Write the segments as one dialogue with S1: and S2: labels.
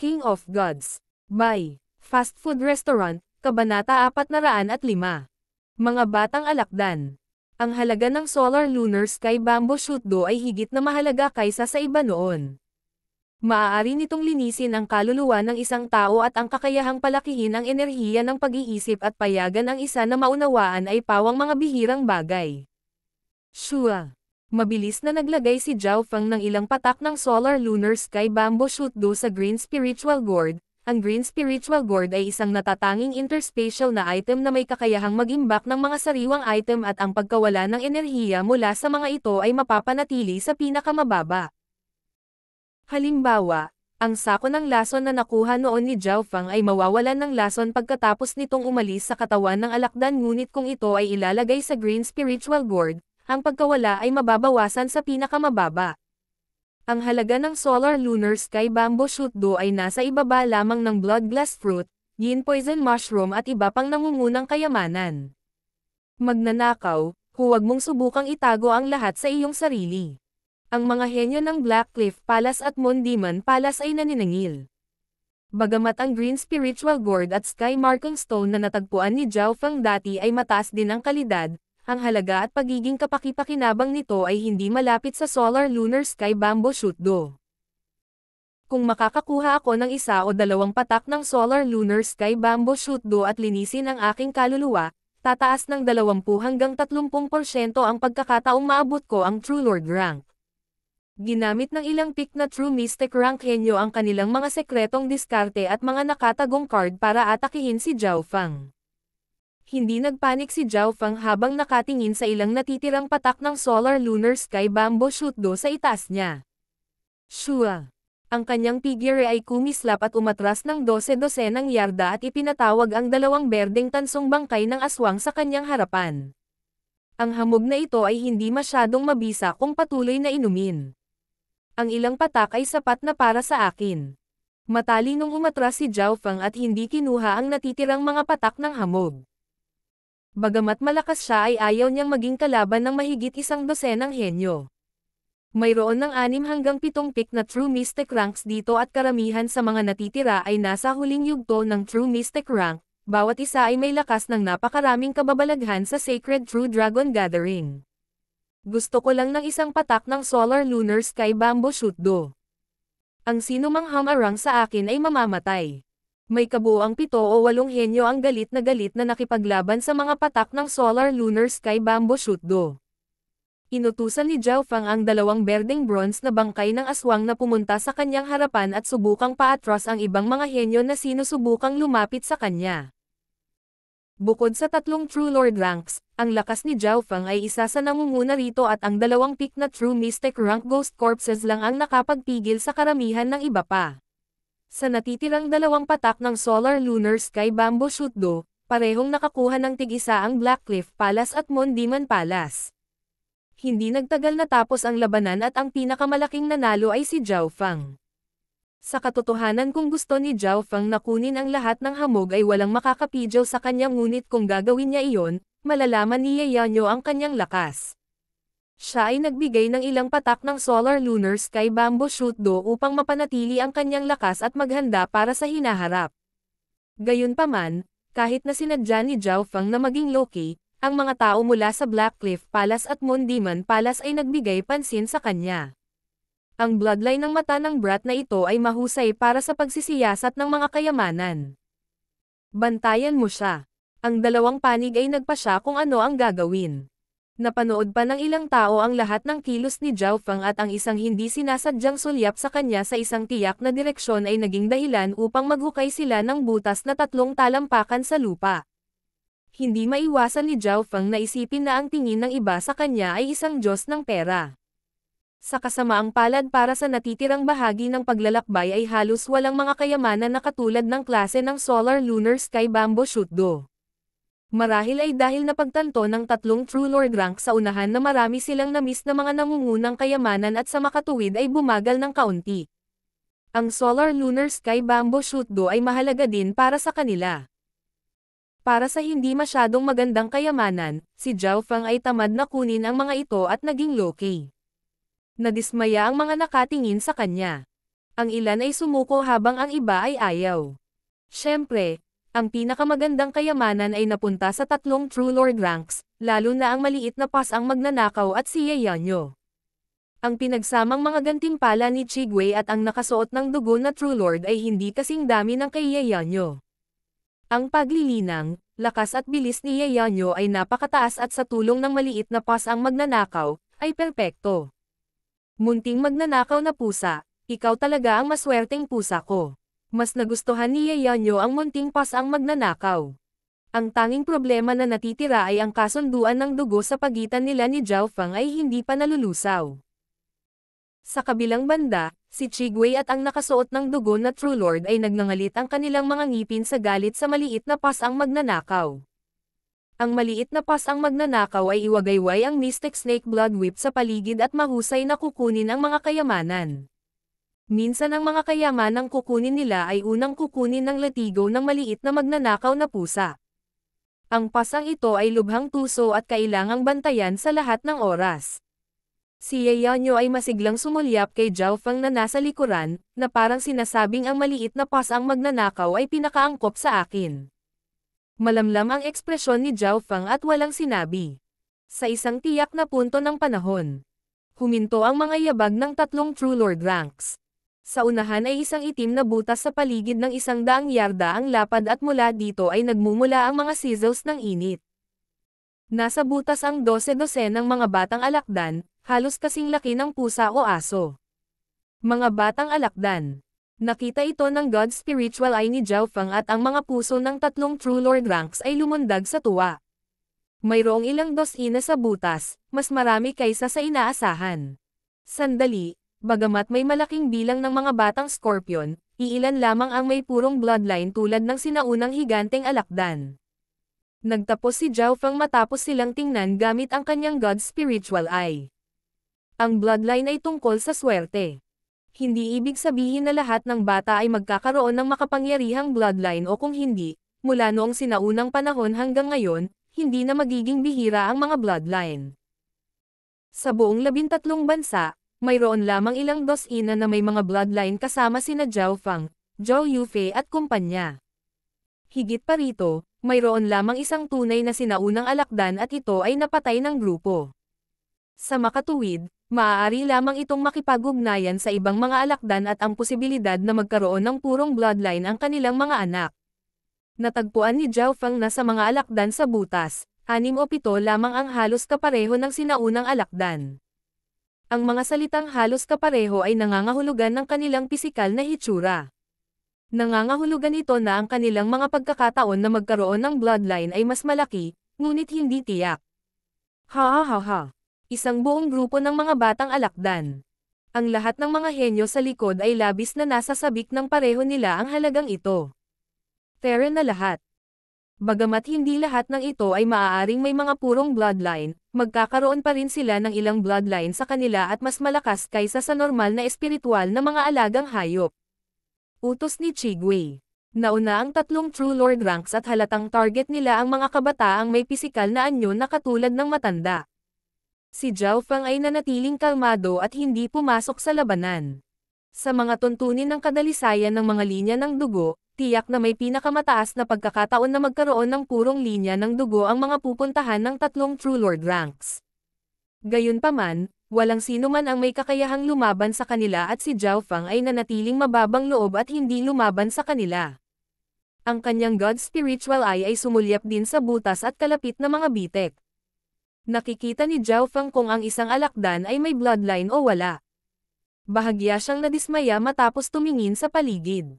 S1: King of Gods. By Fast Food Restaurant, Kabanata 405. Mga Batang Alakdan. Ang halaga ng Solar Lunar Sky Bamboo Shoot Do ay higit na mahalaga kaysa sa iba noon. Maaari nitong linisin ang kaluluwa ng isang tao at ang kakayahang palakihin ang enerhiya ng pag-iisip at payagan ang isa na maunawaan ay pawang mga bihirang bagay. Shua. Mabilis na naglagay si Zhao Feng ng ilang patak ng Solar Lunar Sky Bamboo Shoot Do sa Green Spiritual Gourd. Ang Green Spiritual Gourd ay isang natatanging interspatial na item na may kakayahang mag-imbak ng mga sariwang item at ang pagkawala ng enerhiya mula sa mga ito ay mapapanatili sa pinakamababa. Halimbawa, ang sako ng lason na nakuha noon ni Zhao Feng ay mawawalan ng lason pagkatapos nitong umalis sa katawan ng alakdan, ngunit kung ito ay ilalagay sa Green Spiritual Gourd, ang pagkawala ay mababawasan sa pinakamababa. Ang halaga ng Solar Lunar Sky Bamboo Shoot Do ay nasa ibaba lamang ng Blood Glass Fruit, Yin Poison Mushroom at iba pang nangungunang kayamanan. Magnanakaw, huwag mong subukang itago ang lahat sa iyong sarili. Ang mga henyo ng Black Cliff Palace at Moon Demon Palace ay naniningil. Bagamat ang Green Spiritual Gourd at Sky Marking Stone na natagpuan ni Zhao Feng dati ay mataas din ang kalidad, ang halaga at pagiging kapaki-pakinabang nito ay hindi malapit sa Solar Lunar Sky Bamboo Shoot Do. Kung makakakuha ako ng isa o dalawang patak ng Solar Lunar Sky Bamboo Shoot Do at linisin ang aking kaluluwa, tataas ng 20 hanggang 30% ang pagkakataong maabot ko ang True Lord rank. Ginamit ng ilang pick na True Mystic rank henyo ang kanilang mga sekretong diskarte at mga nakatagong card para atakihin si Zhao Feng. Hindi nagpanik si Zhao Feng habang nakatingin sa ilang natitirang patak ng Solar Lunar Sky Bamboo Shoot Do sa itaas niya. Shua. Ang kanyang figure ay kumislap at umatras ng 12-dosenang yarda at ipinatawag ang dalawang berdeng tansong bangkay ng aswang sa kanyang harapan. Ang hamog na ito ay hindi masyadong mabisa kung patuloy na inumin. Ang ilang patak ay sapat na para sa akin. Matalinong umatras si Zhao Feng at hindi kinuha ang natitirang mga patak ng hamog. Bagamat malakas siya ay ayaw niyang maging kalaban ng mahigit 1 dosenang henyo. Mayroon ng 6 hanggang 7 pick na True Mystic ranks dito at karamihan sa mga natitira ay nasa huling yugto ng True Mystic rank, bawat isa ay may lakas ng napakaraming kababalaghan sa Sacred True Dragon Gathering. Gusto ko lang ng isang patak ng Solar Lunar Sky Bamboo Shoot Do. Ang sinumang hamarang sa akin ay mamamatay. May kabuuang 7 o 8 henyo ang galit na nakipaglaban sa mga patak ng Solar Lunar Sky Bamboo Shoot Do. Inutusan ni Zhao Feng ang 2 berdeng bronze na bangkay ng aswang na pumunta sa kanyang harapan at subukang paatras ang ibang mga henyo na sinusubukang lumapit sa kanya. Bukod sa 3 True Lord ranks, ang lakas ni Zhao Feng ay isa sa nangunguna rito at ang 2 pick na True Mystic rank Ghost Corpses lang ang nakapagpigil sa karamihan ng iba pa. Sa natitirang 2 patak ng Solar Lunar Sky Bamboo Shoot Do, parehong nakakuha ng tig-isa ang Black Cliff Palace at Moon Demon Palace. Hindi nagtagal natapos ang labanan at ang pinakamalaking nanalo ay si Zhao Feng. Sa katotohanan, kung gusto ni Zhao Feng na kunin ang lahat ng hamog ay walang makakapidyo sa kanya, ngunit kung gagawin niya iyon, malalaman ni Yanyo ang kanyang lakas. Siya ay nagbigay ng ilang patak ng Solar Lunar Sky Bamboo Shoot Do upang mapanatili ang kanyang lakas at maghanda para sa hinaharap. Gayunpaman, kahit na sinadya ni Zhao Feng na maging low-key, ang mga tao mula sa Black Cliff Palace at Moon Demon Palace ay nagbigay pansin sa kanya. Ang bloodline ng mata ng brat na ito ay mahusay para sa pagsisiyasat ng mga kayamanan. Bantayan mo siya. Ang 2 panig ay nagpasya kung ano ang gagawin. Napanood pa ng ilang tao ang lahat ng kilos ni Zhao Feng at ang isang hindi sinasadyang sulyap sa kanya sa isang tiyak na direksyon ay naging dahilan upang maghukay sila ng butas na 3 talampakan sa lupa. Hindi maiwasan ni Zhao Feng na isipin na ang tingin ng iba sa kanya ay isang Diyos ng pera. Sa kasamaang palad, para sa natitirang bahagi ng paglalakbay ay halos walang mga kayamanan na katulad ng klase ng Solar Lunar Sky Bamboo Shoot Do. Marahil ay dahil napagtanto ng 3 True Lord rank sa unahan na marami silang na-miss na mga nangungunang kayamanan at sa makatuwid ay bumagal ng kaunti. Ang Solar Lunar Sky Bamboo Shoot Do ay mahalaga din para sa kanila. Para sa hindi masyadong magandang kayamanan, si Zhao Feng ay tamad na kunin ang mga ito at naging low-key. Nadismaya ang mga nakatingin sa kanya. Ang ilan ay sumuko habang ang iba ay ayaw. Siyempre, ang pinakamagandang kayamanan ay napunta sa tatlong True Lord ranks, lalo na ang maliit na pas ang magnanakaw at si Yeonyo. Ang pinagsamang mga gantimpala ni Chigwei at ang nakasuot ng dugo na True Lord ay hindi kasing dami ng kay Yeonyo. Ang paglilinang, lakas at bilis ni Yeonyo ay napakataas at sa tulong ng maliit na pas ang magnanakaw, ay perpekto. Munting magnanakaw na pusa, ikaw talaga ang maswerteng pusa ko. Mas nagustuhan ni Yeonyo ang munting pas ang magnanakaw. Ang tanging problema na natitira ay ang kasunduan ng dugo sa pagitan nila ni Zhao Feng ay hindi pa nalulusaw. Sa kabilang banda, si Chigwei at ang nakasuot ng dugo na True Lord ay nagngangalit ang kanilang mga ngipin sa galit sa maliit na pas ang magnanakaw. Ang maliit na pas ang magnanakaw ay iwagayway ang Mystic Snake Blood Whip sa paligid at mahusay na kukunin ang mga kayamanan. Minsan ang mga kayamanang kukunin nila ay unang kukunin ng latigo ng maliit na magnanakaw na pusa. Ang pasang ito ay lubhang tuso at kailangang bantayan sa lahat ng oras. Si Yeonyo ay masiglang sumulyap kay Zhao Feng na nasa likuran, na parang sinasabing ang maliit na pas ang magnanakaw ay pinakaangkop sa akin. Malamlam ang ekspresyon ni Zhao Feng at walang sinabi. Sa isang tiyak na punto ng panahon, huminto ang mga yabag ng tatlong True Lord ranks. Sa unahan ay isang itim na butas sa paligid ng 100 yarda ang lapad at mula dito ay nagmumula ang mga sizzles ng init. Nasa butas ang 12 ng mga batang alakdan, halos kasing laki ng pusa o aso. Mga batang alakdan. Nakita ito ng God Spiritual Eye ni Zhao Feng at ang mga puso ng tatlong True Lord ranks ay lumundag sa tuwa. Mayroong ilang dosina sa butas, mas marami kaysa sa inaasahan. Sandali. Bagamat may malaking bilang ng mga batang scorpion, iilan lamang ang may purong bloodline tulad ng sinaunang higanteng alakdan. Nagtapos si Zhao Feng matapos silang tingnan gamit ang kanyang God Spiritual Eye. Ang bloodline ay tungkol sa swerte. Hindi ibig sabihin na lahat ng bata ay magkakaroon ng makapangyarihang bloodline o kung hindi, mula noong sinaunang panahon hanggang ngayon, hindi na magiging bihira ang mga bloodline. Sa buong 13 bansa, mayroon lamang ilang dosina na may mga bloodline kasama sina Zhao Feng, Zhou Yufei at kumpanya. Higit pa rito, mayroon lamang isang tunay na sinaunang alakdan at ito ay napatay ng grupo. Sa makatuwid, maaari lamang itong makipag-ugnayan sa ibang mga alakdan at ang posibilidad na magkaroon ng purong bloodline ang kanilang mga anak. Natagpuan ni Zhao Feng na sa mga alakdan sa butas, 6 o 7 lamang ang halos kapareho ng sinaunang alakdan. Ang mga salitang halos kapareho ay nangangahulugan ng kanilang pisikal na hitsura. Nangangahulugan ito na ang kanilang mga pagkakataon na magkaroon ng bloodline ay mas malaki, ngunit hindi tiyak. Ha. Isang buong grupo ng mga batang alakdan. Ang lahat ng mga henyo sa likod ay labis na nasasabik ng pareho nila ang halagang ito. Fair na lahat. Bagamat hindi lahat ng ito ay maaaring may mga purong bloodline, magkakaroon pa rin sila ng ilang bloodline sa kanila at mas malakas kaysa sa normal na espiritual na mga alagang hayop. Utos ni Chigwei. Nauna ang tatlong True Lord ranks at halatang target nila ang mga kabataang may pisikal na anyo na katulad ng matanda. Si Zhao Feng ay nanatiling kalmado at hindi pumasok sa labanan. Sa mga tuntunin ng kadalisayan ng mga linya ng dugo, tiyak na may pinakamataas na pagkakataon na magkaroon ng purong linya ng dugo ang mga pupuntahan ng tatlong True Lord ranks. Gayunpaman, walang sino man ang may kakayahang lumaban sa kanila at si Zhao Feng ay nanatiling mababang loob at hindi lumaban sa kanila. Ang kanyang God Spiritual Eye ay sumulyap din sa butas at kalapit na mga bitek. Nakikita ni Zhao Feng kung ang isang alakdan ay may bloodline o wala. Bahagya siyang nadismaya matapos tumingin sa paligid.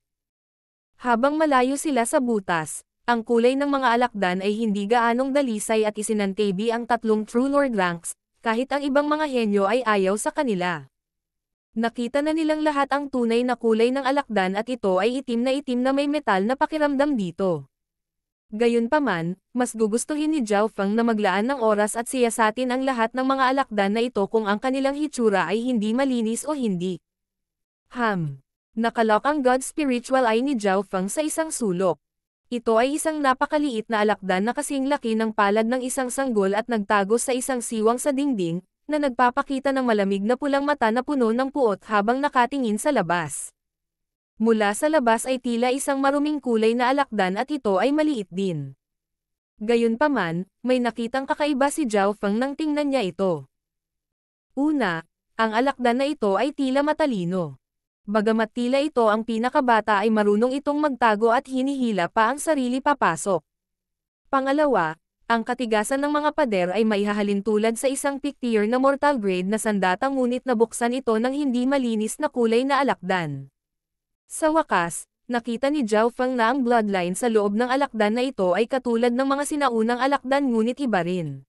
S1: Habang malayo sila sa butas, ang kulay ng mga alakdan ay hindi gaanong dalisay at isinantabi ang tatlong True Lord ranks, kahit ang ibang mga henyo ay ayaw sa kanila. Nakita na nilang lahat ang tunay na kulay ng alakdan at ito ay itim na may metal na pakiramdam dito. Gayunpaman, mas gugustuhin ni Zhao Feng na maglaan ng oras at siyasatin ang lahat ng mga alakdan na ito kung ang kanilang hitsura ay hindi malinis o hindi. Nakalok ang God Spiritual Eye ni Zhao Feng sa isang sulok. Ito ay isang napakaliit na alakdan na kasing laki ng palad ng isang sanggol at nagtago sa isang siwang sa dingding, na nagpapakita ng malamig na pulang mata na puno ng puot habang nakatingin sa labas. Mula sa labas ay tila isang maruming kulay na alakdan at ito ay maliit din. Gayunpaman, may nakitang kakaiba si Zhao Feng nang tingnan niya ito. Una, ang alakdan na ito ay tila matalino. Bagamat tila ito ang pinakabata ay marunong itong magtago at hinihila pa ang sarili papasok. Pangalawa, ang katigasan ng mga pader ay maihahalin tulad sa isang pick-tier na mortal grade na sandata ngunit nabuksan ito ng hindi malinis na kulay na alakdan. Sa wakas, nakita ni Zhao Feng na ang bloodline sa loob ng alakdan na ito ay katulad ng mga sinaunang alakdan ngunit iba rin.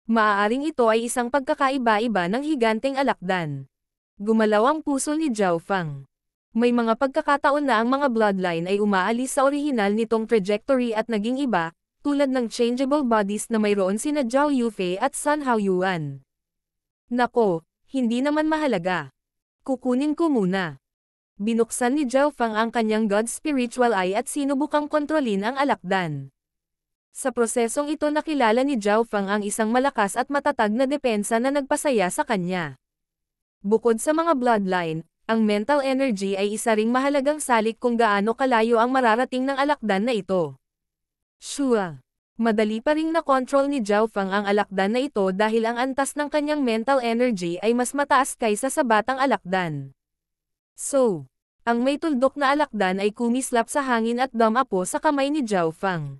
S1: Maaaring ito ay isang pagkakaiba-iba ng higanteng alakdan. Gumalaw ang puso ni Zhao Feng. May mga pagkakataon na ang mga bloodline ay umaalis sa orihinal nitong trajectory at naging iba, tulad ng changeable bodies na mayroon sina Zhao Yufei at Sun Haoyuan. Nako, hindi naman mahalaga. Kukunin ko muna. Binuksan ni Zhao Feng ang kanyang God Spiritual Eye at sinubukang kontrolin ang alakdan. Sa prosesong ito nakilala ni Zhao Feng ang isang malakas at matatag na depensa na nagpasaya sa kanya. Bukod sa mga bloodline, ang mental energy ay isa ring mahalagang salik kung gaano kalayo ang mararating ng alakdan na ito. Sure. Madali pa ring na-control ni Zhao Feng ang alakdan na ito dahil ang antas ng kanyang mental energy ay mas mataas kaysa sa batang alakdan. So, ang may tuldok na alakdan ay kumislap sa hangin at dumapo sa kamay ni Zhao Feng.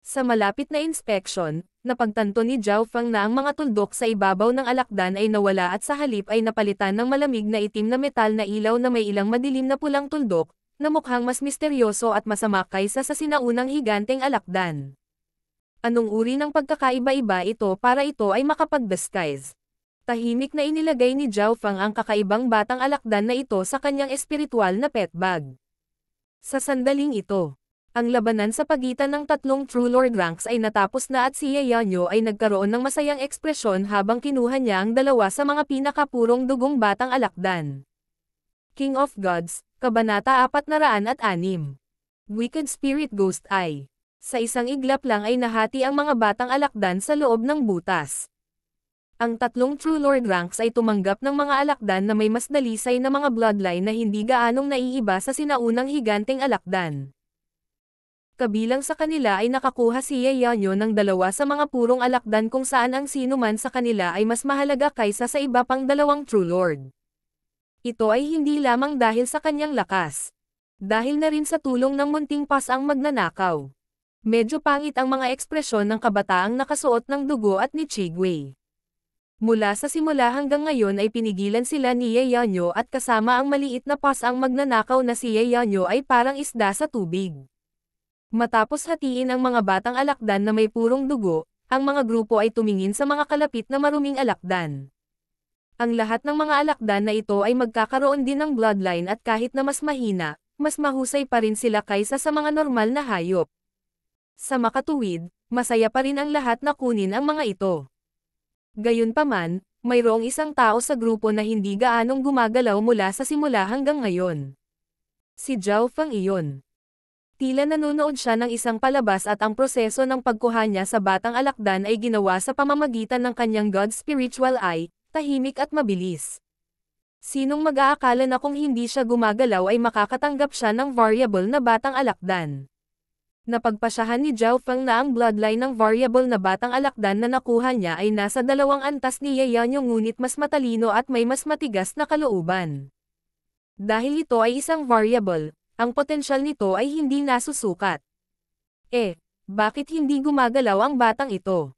S1: Sa malapit na inspection, napagtanto ni Zhao Feng na ang mga tuldok sa ibabaw ng alakdan ay nawala at sa halip ay napalitan ng malamig na itim na metal na ilaw na may ilang madilim na pulang tuldok, na mukhang mas misteryoso at masama kaysa sa sinaunang higanteng alakdan. Anong uri ng pagkakaiba-iba ito para ito ay makapag-disguise? Tahimik na inilagay ni Zhao Feng ang kakaibang batang alakdan na ito sa kanyang espiritual na pet bag. Sa sandaling ito, ang labanan sa pagitan ng tatlong True Lord ranks ay natapos na at si Ye Yanyo ay nagkaroon ng masayang ekspresyon habang kinuha niya ang dalawa sa mga pinakapurong dugong batang alakdan. King of Gods, Kabanata 406. Wicked Spirit Ghost Eye. Sa isang iglap lang ay nahati ang mga batang alakdan sa loob ng butas. Ang tatlong True Lord ranks ay tumanggap ng mga alakdan na may mas dalisay na mga bloodline na hindi gaanong naiiba sa sinaunang higanteng alakdan. Kabilang sa kanila ay nakakuha si Ye Yanyo ng dalawa sa mga purong alakdan kung saan ang sino man sa kanila ay mas mahalaga kaysa sa iba pang dalawang True Lord. Ito ay hindi lamang dahil sa kanyang lakas. Dahil na rin sa tulong ng munting pas ang magnanakaw. Medyo pangit ang mga ekspresyon ng kabataang nakasuot ng dugo at ni Chigwei. Mula sa simula hanggang ngayon ay pinigilan sila ni Ye Yanyo at kasama ang maliit na pas ang magnanakaw na si Ye Yanyo ay parang isda sa tubig. Matapos hatiin ang mga batang alakdan na may purong dugo, ang mga grupo ay tumingin sa mga kalapit na maruming alakdan. Ang lahat ng mga alakdan na ito ay magkakaroon din ng bloodline at kahit na mas mahina, mas mahusay pa rin sila kaysa sa mga normal na hayop. Sa makatuwid, masaya pa rin ang lahat na kunin ang mga ito. Gayunpaman, mayroong isang tao sa grupo na hindi gaanong gumagalaw mula sa simula hanggang ngayon. Si Zhao Feng iyon. Tila nanonood siya ng isang palabas at ang proseso ng pagkuha niya sa batang alakdan ay ginawa sa pamamagitan ng kanyang God Spiritual Eye, tahimik at mabilis. Sinong mag-aakala na kung hindi siya gumagalaw ay makakatanggap siya ng variable na batang alakdan? Napagpasyahan ni Zhao Feng na ang bloodline ng variable na batang alakdan na nakuha niya ay nasa dalawang antas ni Ye Yanyo ngunit mas matalino at may mas matigas na kalooban. Dahil ito ay isang variable, ang potensyal nito ay hindi nasusukat. Bakit hindi gumagalaw ang batang ito?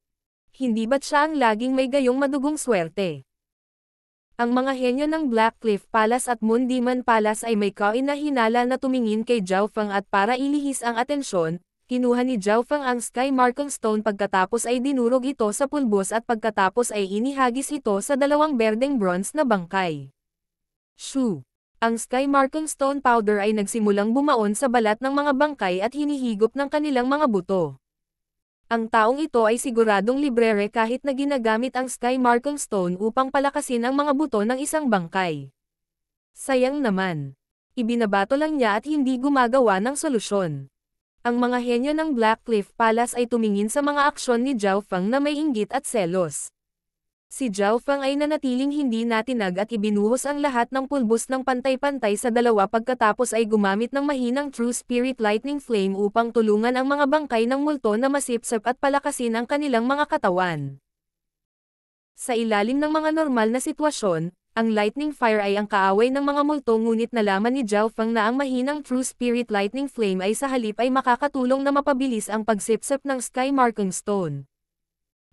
S1: Hindi ba't siya ang laging may gayong madugong swerte? Ang mga henyo ng Black Cliff Palace at Moon Demon Palace ay may kainahinala na tumingin kay Zhao Feng at para ilihis ang atensyon, kinuha ni Zhao Feng ang Sky Marking Stone pagkatapos ay dinurog ito sa pulbos at pagkatapos ay inihagis ito sa dalawang berdeng bronze na bangkay. Shoo! Ang Sky Marking Stone powder ay nagsimulang bumaon sa balat ng mga bangkay at hinihigop ng kanilang mga buto. Ang taong ito ay siguradong librere kahit na ginagamit ang Sky Marking Stone upang palakasin ang mga buto ng isang bangkay. Sayang naman. Ibinabato lang niya at hindi gumagawa ng solusyon. Ang mga henyo ng Black Cliff Palace ay tumingin sa mga aksyon ni Zhao Feng na may inggit at selos. Si Zhao Feng ay nanatiling hindi natinag at ibinuhos ang lahat ng pulbos ng pantay-pantay sa dalawa pagkatapos ay gumamit ng mahinang True Spirit Lightning Flame upang tulungan ang mga bangkay ng multo na masipsip at palakasin ang kanilang mga katawan. Sa ilalim ng mga normal na sitwasyon, ang Lightning Fire ay ang kaaway ng mga multo ngunit nalaman ni Zhao Feng na ang mahinang True Spirit Lightning Flame ay sa halip ay makakatulong na mapabilis ang pagsipsip ng Sky Marking Stone.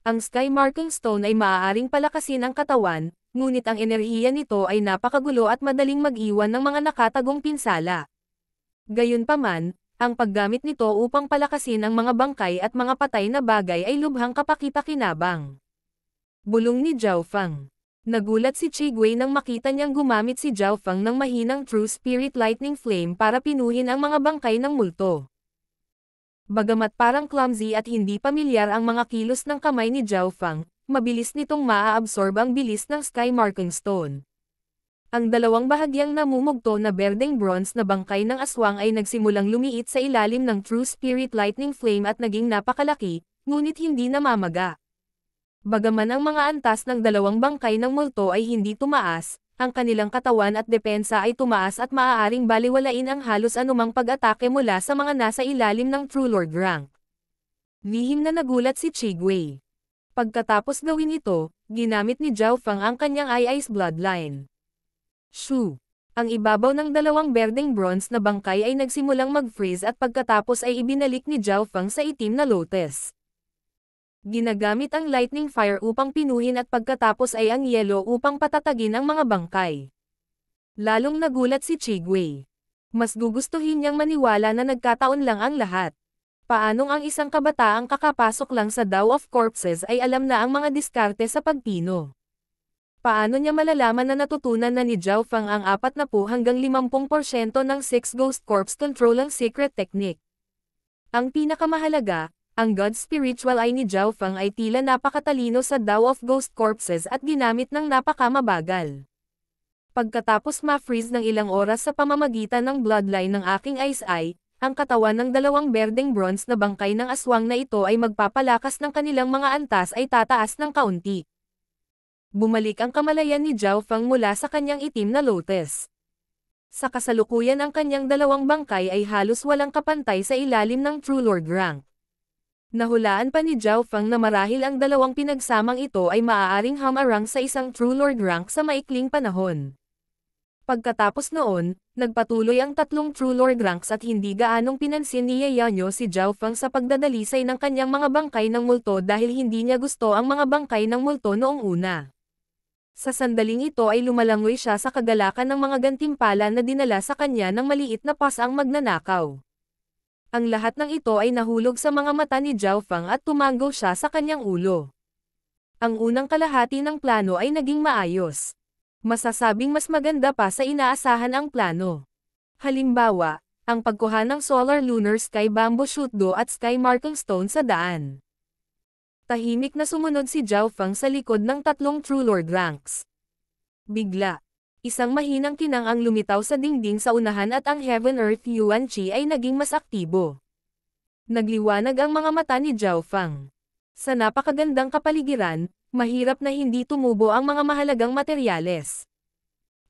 S1: Ang Sky Marking Stone ay maaaring palakasin ang katawan, ngunit ang enerhiya nito ay napakagulo at madaling mag-iwan ng mga nakatagong pinsala. Gayunpaman, ang paggamit nito upang palakasin ang mga bangkay at mga patay na bagay ay lubhang kapaki-pakinabang. Bulong ni Zhao Feng. Nagulat si Chigwei nang makita niyang gumamit si Zhao Feng ng mahinang True Spirit Lightning Flame para pinuhin ang mga bangkay ng multo. Bagamat parang clumsy at hindi pamilyar ang mga kilos ng kamay ni Zhao Feng, mabilis nitong maa-absorb ang bilis ng Sky Marking Stone. Ang dalawang bahagyang namumugto na berdeng bronze na bangkay ng aswang ay nagsimulang lumiit sa ilalim ng True Spirit Lightning Flame at naging napakalaki, ngunit hindi namamaga. Bagaman ang mga antas ng dalawang bangkay ng multo ay hindi tumaas, ang kanilang katawan at depensa ay tumaas at maaaring baliwalain ang halos anumang pag-atake mula sa mga nasa ilalim ng True Lord rank. Lihim na nagulat si Chigwei. Pagkatapos gawin ito, ginamit ni Zhao Feng ang kanyang Ice Bloodline. Shoo! Ang ibabaw ng dalawang berdeng bronze na bangkay ay nagsimulang mag-freeze at pagkatapos ay ibinalik ni Zhao Feng sa itim na lotus. Ginagamit ang lightning fire upang pinuhin at pagkatapos ay ang yelo upang patatagin ang mga bangkay. Lalong nagulat si Chigwei. Mas gugustuhin niyang maniwala na nagkataon lang ang lahat. Paanong ang isang kabataang kakapasok lang sa Dao of Corpses ay alam na ang mga diskarte sa pagpino? Paano niya malalaman na natutunan na ni Zhao Feng ang 40 hanggang 50% ng 6 Ghost Corpse Control ang secret technique? Ang pinakamahalaga, ang God Spiritual Eye ni Zhao Feng ay tila napakatalino sa Dao of Ghost Corpses at ginamit ng napakamabagal. Pagkatapos ma-freeze ng ilang oras sa pamamagitan ng bloodline ng aking Ice Eye, ang katawan ng dalawang berdeng bronze na bangkay ng aswang na ito ay magpapalakas ng kanilang mga antas ay tataas ng kaunti. Bumalik ang kamalayan ni Zhao Feng mula sa kanyang itim na lotus. Sa kasalukuyan ang kanyang dalawang bangkay ay halos walang kapantay sa ilalim ng True Lord rank. Nahulaan pa ni Zhao Feng na marahil ang dalawang pinagsamang ito ay maaaring hamarang sa isang True Lord rank sa maikling panahon. Pagkatapos noon, nagpatuloy ang tatlong True Lord ranks at hindi gaanong pinansin ni Yayanyo si Zhao Feng sa pagdadalisay ng kanyang mga bangkay ng multo dahil hindi niya gusto ang mga bangkay ng multo noong una. Sa sandaling ito ay lumalangoy siya sa kagalakan ng mga gantimpala na dinala sa kanya ng maliit na pasaang magnanakaw. Ang lahat ng ito ay nahulog sa mga mata ni Zhao Feng at tumanggo siya sa kanyang ulo. Ang unang kalahati ng plano ay naging maayos. Masasabing mas maganda pa sa inaasahan ang plano. Halimbawa, ang pagkuha ng Solar Lunar Sky Bamboo Shoot Do at Sky Marking Stone sa daan. Tahimik na sumunod si Zhao Feng sa likod ng tatlong True Lord ranks. Bigla, isang mahinang kinang ang lumitaw sa dingding sa unahan at ang Heaven Earth Yuan Qi ay naging mas aktibo. Nagliwanag ang mga mata ni Zhao Feng. Sa napakagandang kapaligiran, mahirap na hindi tumubo ang mga mahalagang materyales.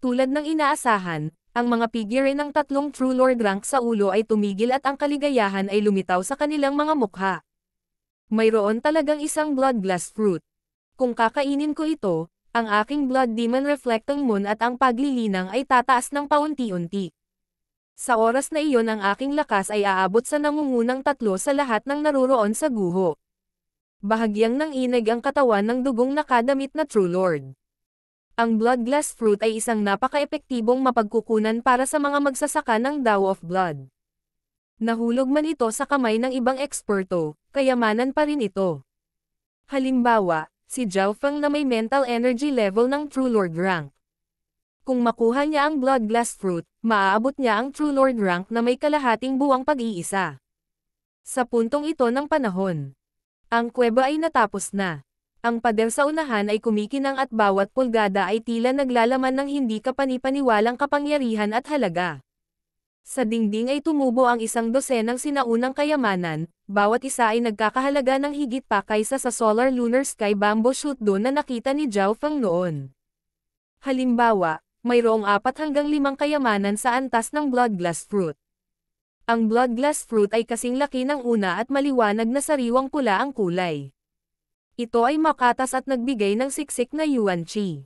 S1: Tulad ng inaasahan, ang mga figure ng tatlong True Lord rank sa ulo ay tumigil at ang kaligayahan ay lumitaw sa kanilang mga mukha. Mayroon talagang isang blood glass fruit. Kung kakainin ko ito, ang aking Blood Demon Reflecting Moon at ang paglilinang ay tataas ng paunti-unti. Sa oras na iyon ang aking lakas ay aabot sa nangungunang 3 sa lahat ng naruroon sa guho. Bahagyang nanginig ang katawan ng dugong nakadamit na True Lord. Ang Blood Glass Fruit ay isang napaka-epektibong mapagkukunan para sa mga magsasaka ng Dao of Blood. Nahulog man ito sa kamay ng ibang eksperto, kayamanan pa rin ito. Halimbawa, si Zhao Feng na may mental energy level ng True Lord rank. Kung makuha niya ang Blood Glass Fruit, maaabot niya ang True Lord rank na may kalahating buwang pag-iisa. Sa puntong ito ng panahon, ang kuweba ay natapos na. Ang pader sa unahan ay kumikinang at bawat pulgada ay tila naglalaman ng hindi kapanipaniwalang kapangyarihan at halaga. Sa dingding ay tumubo ang isang dosenang sinaunang kayamanan, bawat isa ay nagkakahalaga ng higit pa kaysa sa Solar Lunar Sky Bamboo Shoot doon na nakita ni Zhao Feng noon. Halimbawa, mayroong 4 hanggang 5 kayamanan sa antas ng Blood Glass Fruit. Ang Blood Glass Fruit ay kasing laki ng una at maliwanag na sariwang pula ang kulay. Ito ay makatas at nagbigay ng siksik na yuan qi.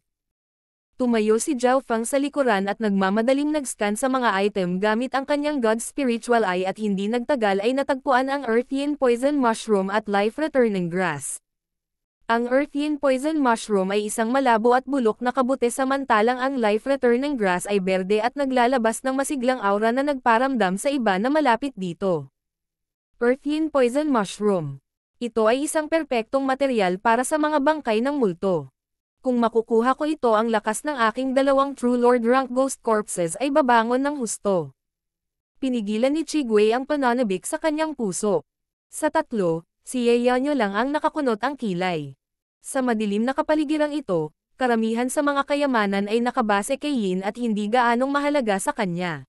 S1: Tumayo si Zhao Feng sa likuran at nagmamadaling nag-scan sa mga item gamit ang kanyang God Spiritual Eye at hindi nagtagal ay natagpuan ang Earth Yin Poison Mushroom at Life Returning Grass. Ang Earth Yin Poison Mushroom ay isang malabo at bulok na kabute samantalang ang Life Returning Grass ay berde at naglalabas ng masiglang aura na nagparamdam sa iba na malapit dito. Earth Yin Poison Mushroom. Ito ay isang perpektong material para sa mga bangkay ng multo. Kung makukuha ko ito ang lakas ng aking 2 True Lord rank Ghost Corpses ay babangon ng husto. Pinigilan ni Chigwei ang pananabik sa kanyang puso. Sa 3, si Ye Yanyo lang ang nakakunot ang kilay. Sa madilim na kapaligirang ito, karamihan sa mga kayamanan ay nakabase kay Yin at hindi gaanong mahalaga sa kanya.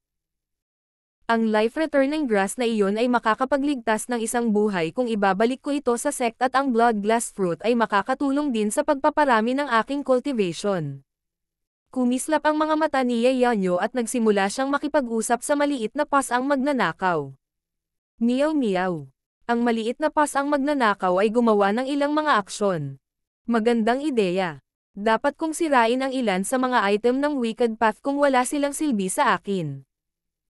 S1: Ang Life Returning Grass na iyon ay makakapagligtas ng isang buhay kung ibabalik ko ito sa sect at ang Blood Glass Fruit ay makakatulong din sa pagpaparami ng aking cultivation. Kumislap ang mga mata ni Ye Yanyo at nagsimula siyang makipag-usap sa maliit na pasang magnanakaw. Meow meow. Ang maliit na pasang magnanakaw ay gumawa ng ilang mga aksyon. Magandang ideya. Dapat kong sirain ang ilan sa mga item ng Wicked Path kung wala silang silbi sa akin.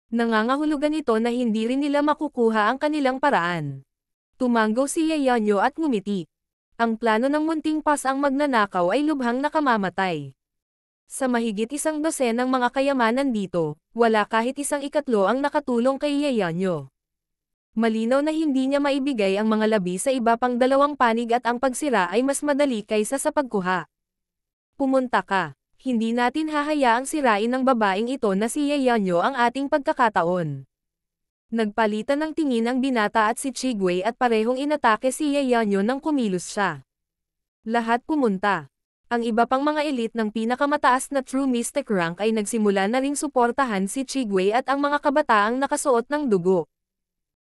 S1: Nangangahulugan ito na hindi rin nila makukuha ang kanilang paraan. Tumanggo si Ye Yanyo at ngumiti. Ang plano ng munting pasang magnanakaw ay lubhang nakamamatay. Sa mahigit 1 dosenang mga kayamanan dito, wala kahit 1/4 ang nakatulong kay Ye Yanyo. Malinaw na hindi niya maibigay ang mga labi sa iba pang 2 panig at ang pagsira ay mas madali kaysa sa pagkuha. Pumunta ka. Hindi natin hahayaang sirain ng babaeng ito na si Ye Yanyo ang ating pagkakataon. Nagpalitan ng tingin ang binata at si Chigwei at parehong inatake si Ye Yanyo nang kumilos siya. Lahat pumunta. Ang iba pang mga elite ng pinakamataas na True Mystic rank ay nagsimula na ring suportahan si Chigwei at ang mga kabataang nakasuot ng dugo.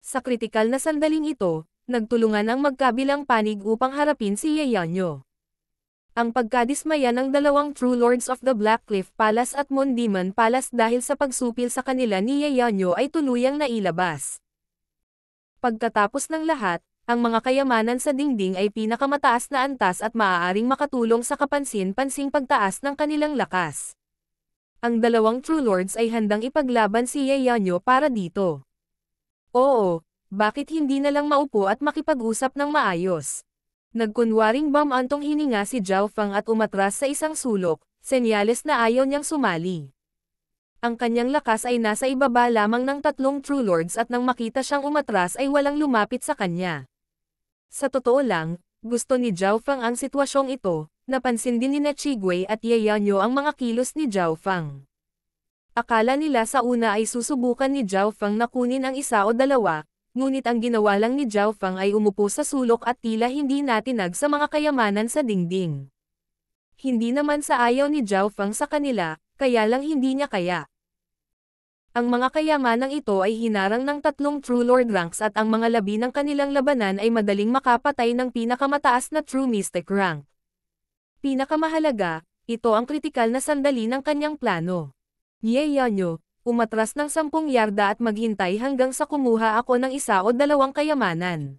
S1: Sa kritikal na sandaling ito, nagtulungan ang magkabilang panig upang harapin si Ye Yanyo. Ang pagkadismaya ng 2 True Lords of the Black Cliff Palace at Moon Demon Palace dahil sa pagsupil sa kanila ni Ye Yanyo ay tuluyang nailabas. Pagkatapos ng lahat, ang mga kayamanan sa dingding ay pinakamataas na antas at maaaring makatulong sa kapansin-pansing pagtaas ng kanilang lakas. Ang 2 True Lords ay handang ipaglaban si Ye Yanyo para dito. Oo, bakit hindi na lang maupo at makipag-usap ng maayos? Nagkunwaring bamantong hininga si Zhao Feng at umatras sa isang sulok, senyales na ayaw niyang sumali. Ang kanyang lakas ay nasa ibaba lamang ng 3 True Lords at nang makita siyang umatras ay walang lumapit sa kanya. Sa totoo lang, gusto ni Zhao Feng ang sitwasyong ito, napansin din ni Chigwei at Ye Yanyo ang mga kilos ni Zhao Feng. Akala nila sa una ay susubukan ni Zhao Feng na kunin ang 1 o 2, ngunit ang ginawa lang ni Zhao Feng ay umupo sa sulok at tila hindi natinag sa mga kayamanan sa dingding. Hindi naman sa ayaw ni Zhao Feng sa kanila, kaya lang hindi niya kaya. Ang mga kayamanang ito ay hinarang ng 3 True Lord ranks at ang mga labi ng kanilang labanan ay madaling makapatay ng pinakamataas na True Mystic rank. Pinakamahalaga, ito ang kritikal na sandali ng kanyang plano. Ye Yanyo, umatras ng 10 yarda at maghintay hanggang sa kumuha ako ng 1 o 2 kayamanan.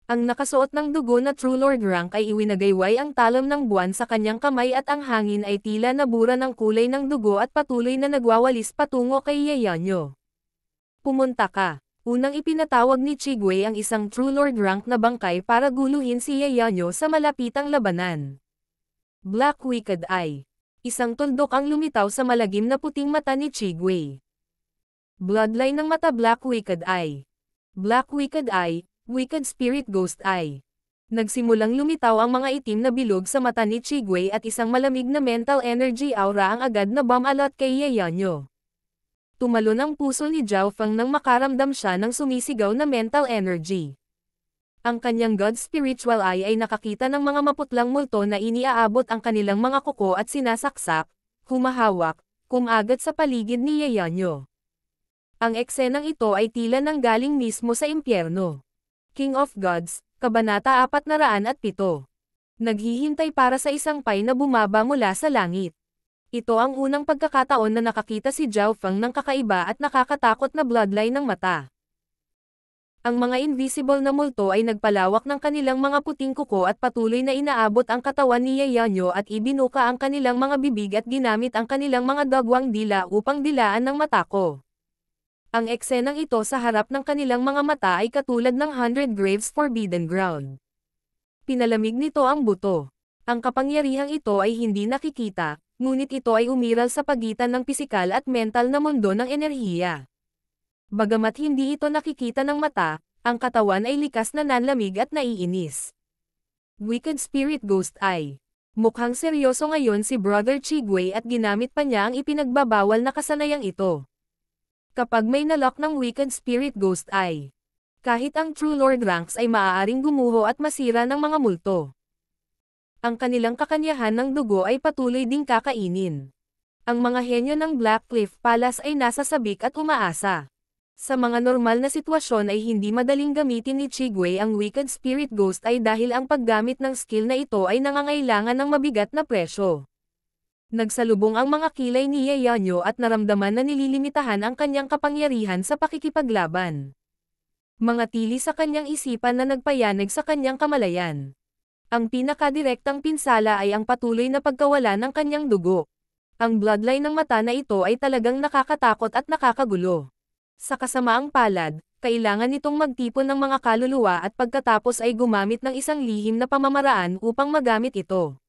S1: Ang nakasuot ng dugo na True Lord rank ay iwinagayway ang talom ng buwan sa kanyang kamay at ang hangin ay tila nabura ng kulay ng dugo at patuloy na nagwawalis patungo kay Ye Yanyo. Pumunta ka. Unang ipinatawag ni Chigwei ang isang True Lord rank na bangkay para guluhin si Ye Yanyo sa malapitang labanan. Black Wicked Eye. Isang tuldok ang lumitaw sa malagim na puting mata ni Chigwei. Bloodline ng mata Black Wicked Eye. Black Wicked Eye, Wicked Spirit Ghost Eye. Nagsimulang lumitaw ang mga itim na bilog sa mata ni Chigwei at isang malamig na mental energy aura ang agad na bumalot kay Ye Yanyo. Tumalon ang puso ni Zhao Feng nang makaramdam siya ng sumisigaw na mental energy. Ang kanyang God Spiritual Eye ay nakakita ng mga maputlang multo na iniaabot ang kanilang mga kuko at sinasaksak, humahawak, kumagat sa paligid ni Ye Yanyo. Ang eksenang ito ay tila nanggaling mismo sa impyerno. King of Gods, Kabanata 407. Naghihintay para sa isang pay na bumaba mula sa langit. Ito ang unang pagkakataon na nakakita si Zhao Feng ng kakaiba at nakakatakot na bloodline ng mata. Ang mga invisible na multo ay nagpalawak ng kanilang mga puting kuko at patuloy na inaabot ang katawan ni Yayanyo at ibinuka ang kanilang mga bibig at ginamit ang kanilang mga dagwang dila upang dilaan ng mata ko. Ang eksenang ito sa harap ng kanilang mga mata ay katulad ng 100 Graves Forbidden Ground. Pinalamig nito ang buto. Ang kapangyarihang ito ay hindi nakikita, ngunit ito ay umiral sa pagitan ng pisikal at mental na mundo ng enerhiya. Bagamat hindi ito nakikita ng mata, ang katawan ay likas na nanlamig at naiinis. Wicked Spirit Ghost Eye. Mukhang seryoso ngayon si Brother Chigwei at ginamit pa niya ang ipinagbabawal na kasanayang ito. Kapag may nalock ng Wicked Spirit Ghost Eye, kahit ang True Lord ranks ay maaaring gumuho at masira ng mga multo. Ang kanilang kakanyahan ng dugo ay patuloy ding kakainin. Ang mga henyo ng Black Cliff Palace ay nasa sabik at umaasa. Sa mga normal na sitwasyon ay hindi madaling gamitin ni Chigwei ang Wicked Spirit Ghost Eye dahil ang paggamit ng skill na ito ay nangangailangan ng mabigat na presyo. Nagsalubong ang mga kilay ni Yayanyo at naramdaman na nililimitahan ang kanyang kapangyarihan sa pakikipaglaban. Mga tili sa kanyang isipan na nagpayanig sa kanyang kamalayan. Ang pinakadirektang pinsala ay ang patuloy na pagkawala ng kanyang dugo. Ang bloodline ng mata na ito ay talagang nakakatakot at nakakagulo. Sa kasamaang palad, kailangan nitong magtipon ng mga kaluluwa at pagkatapos ay gumamit ng isang lihim na pamamaraan upang magamit ito.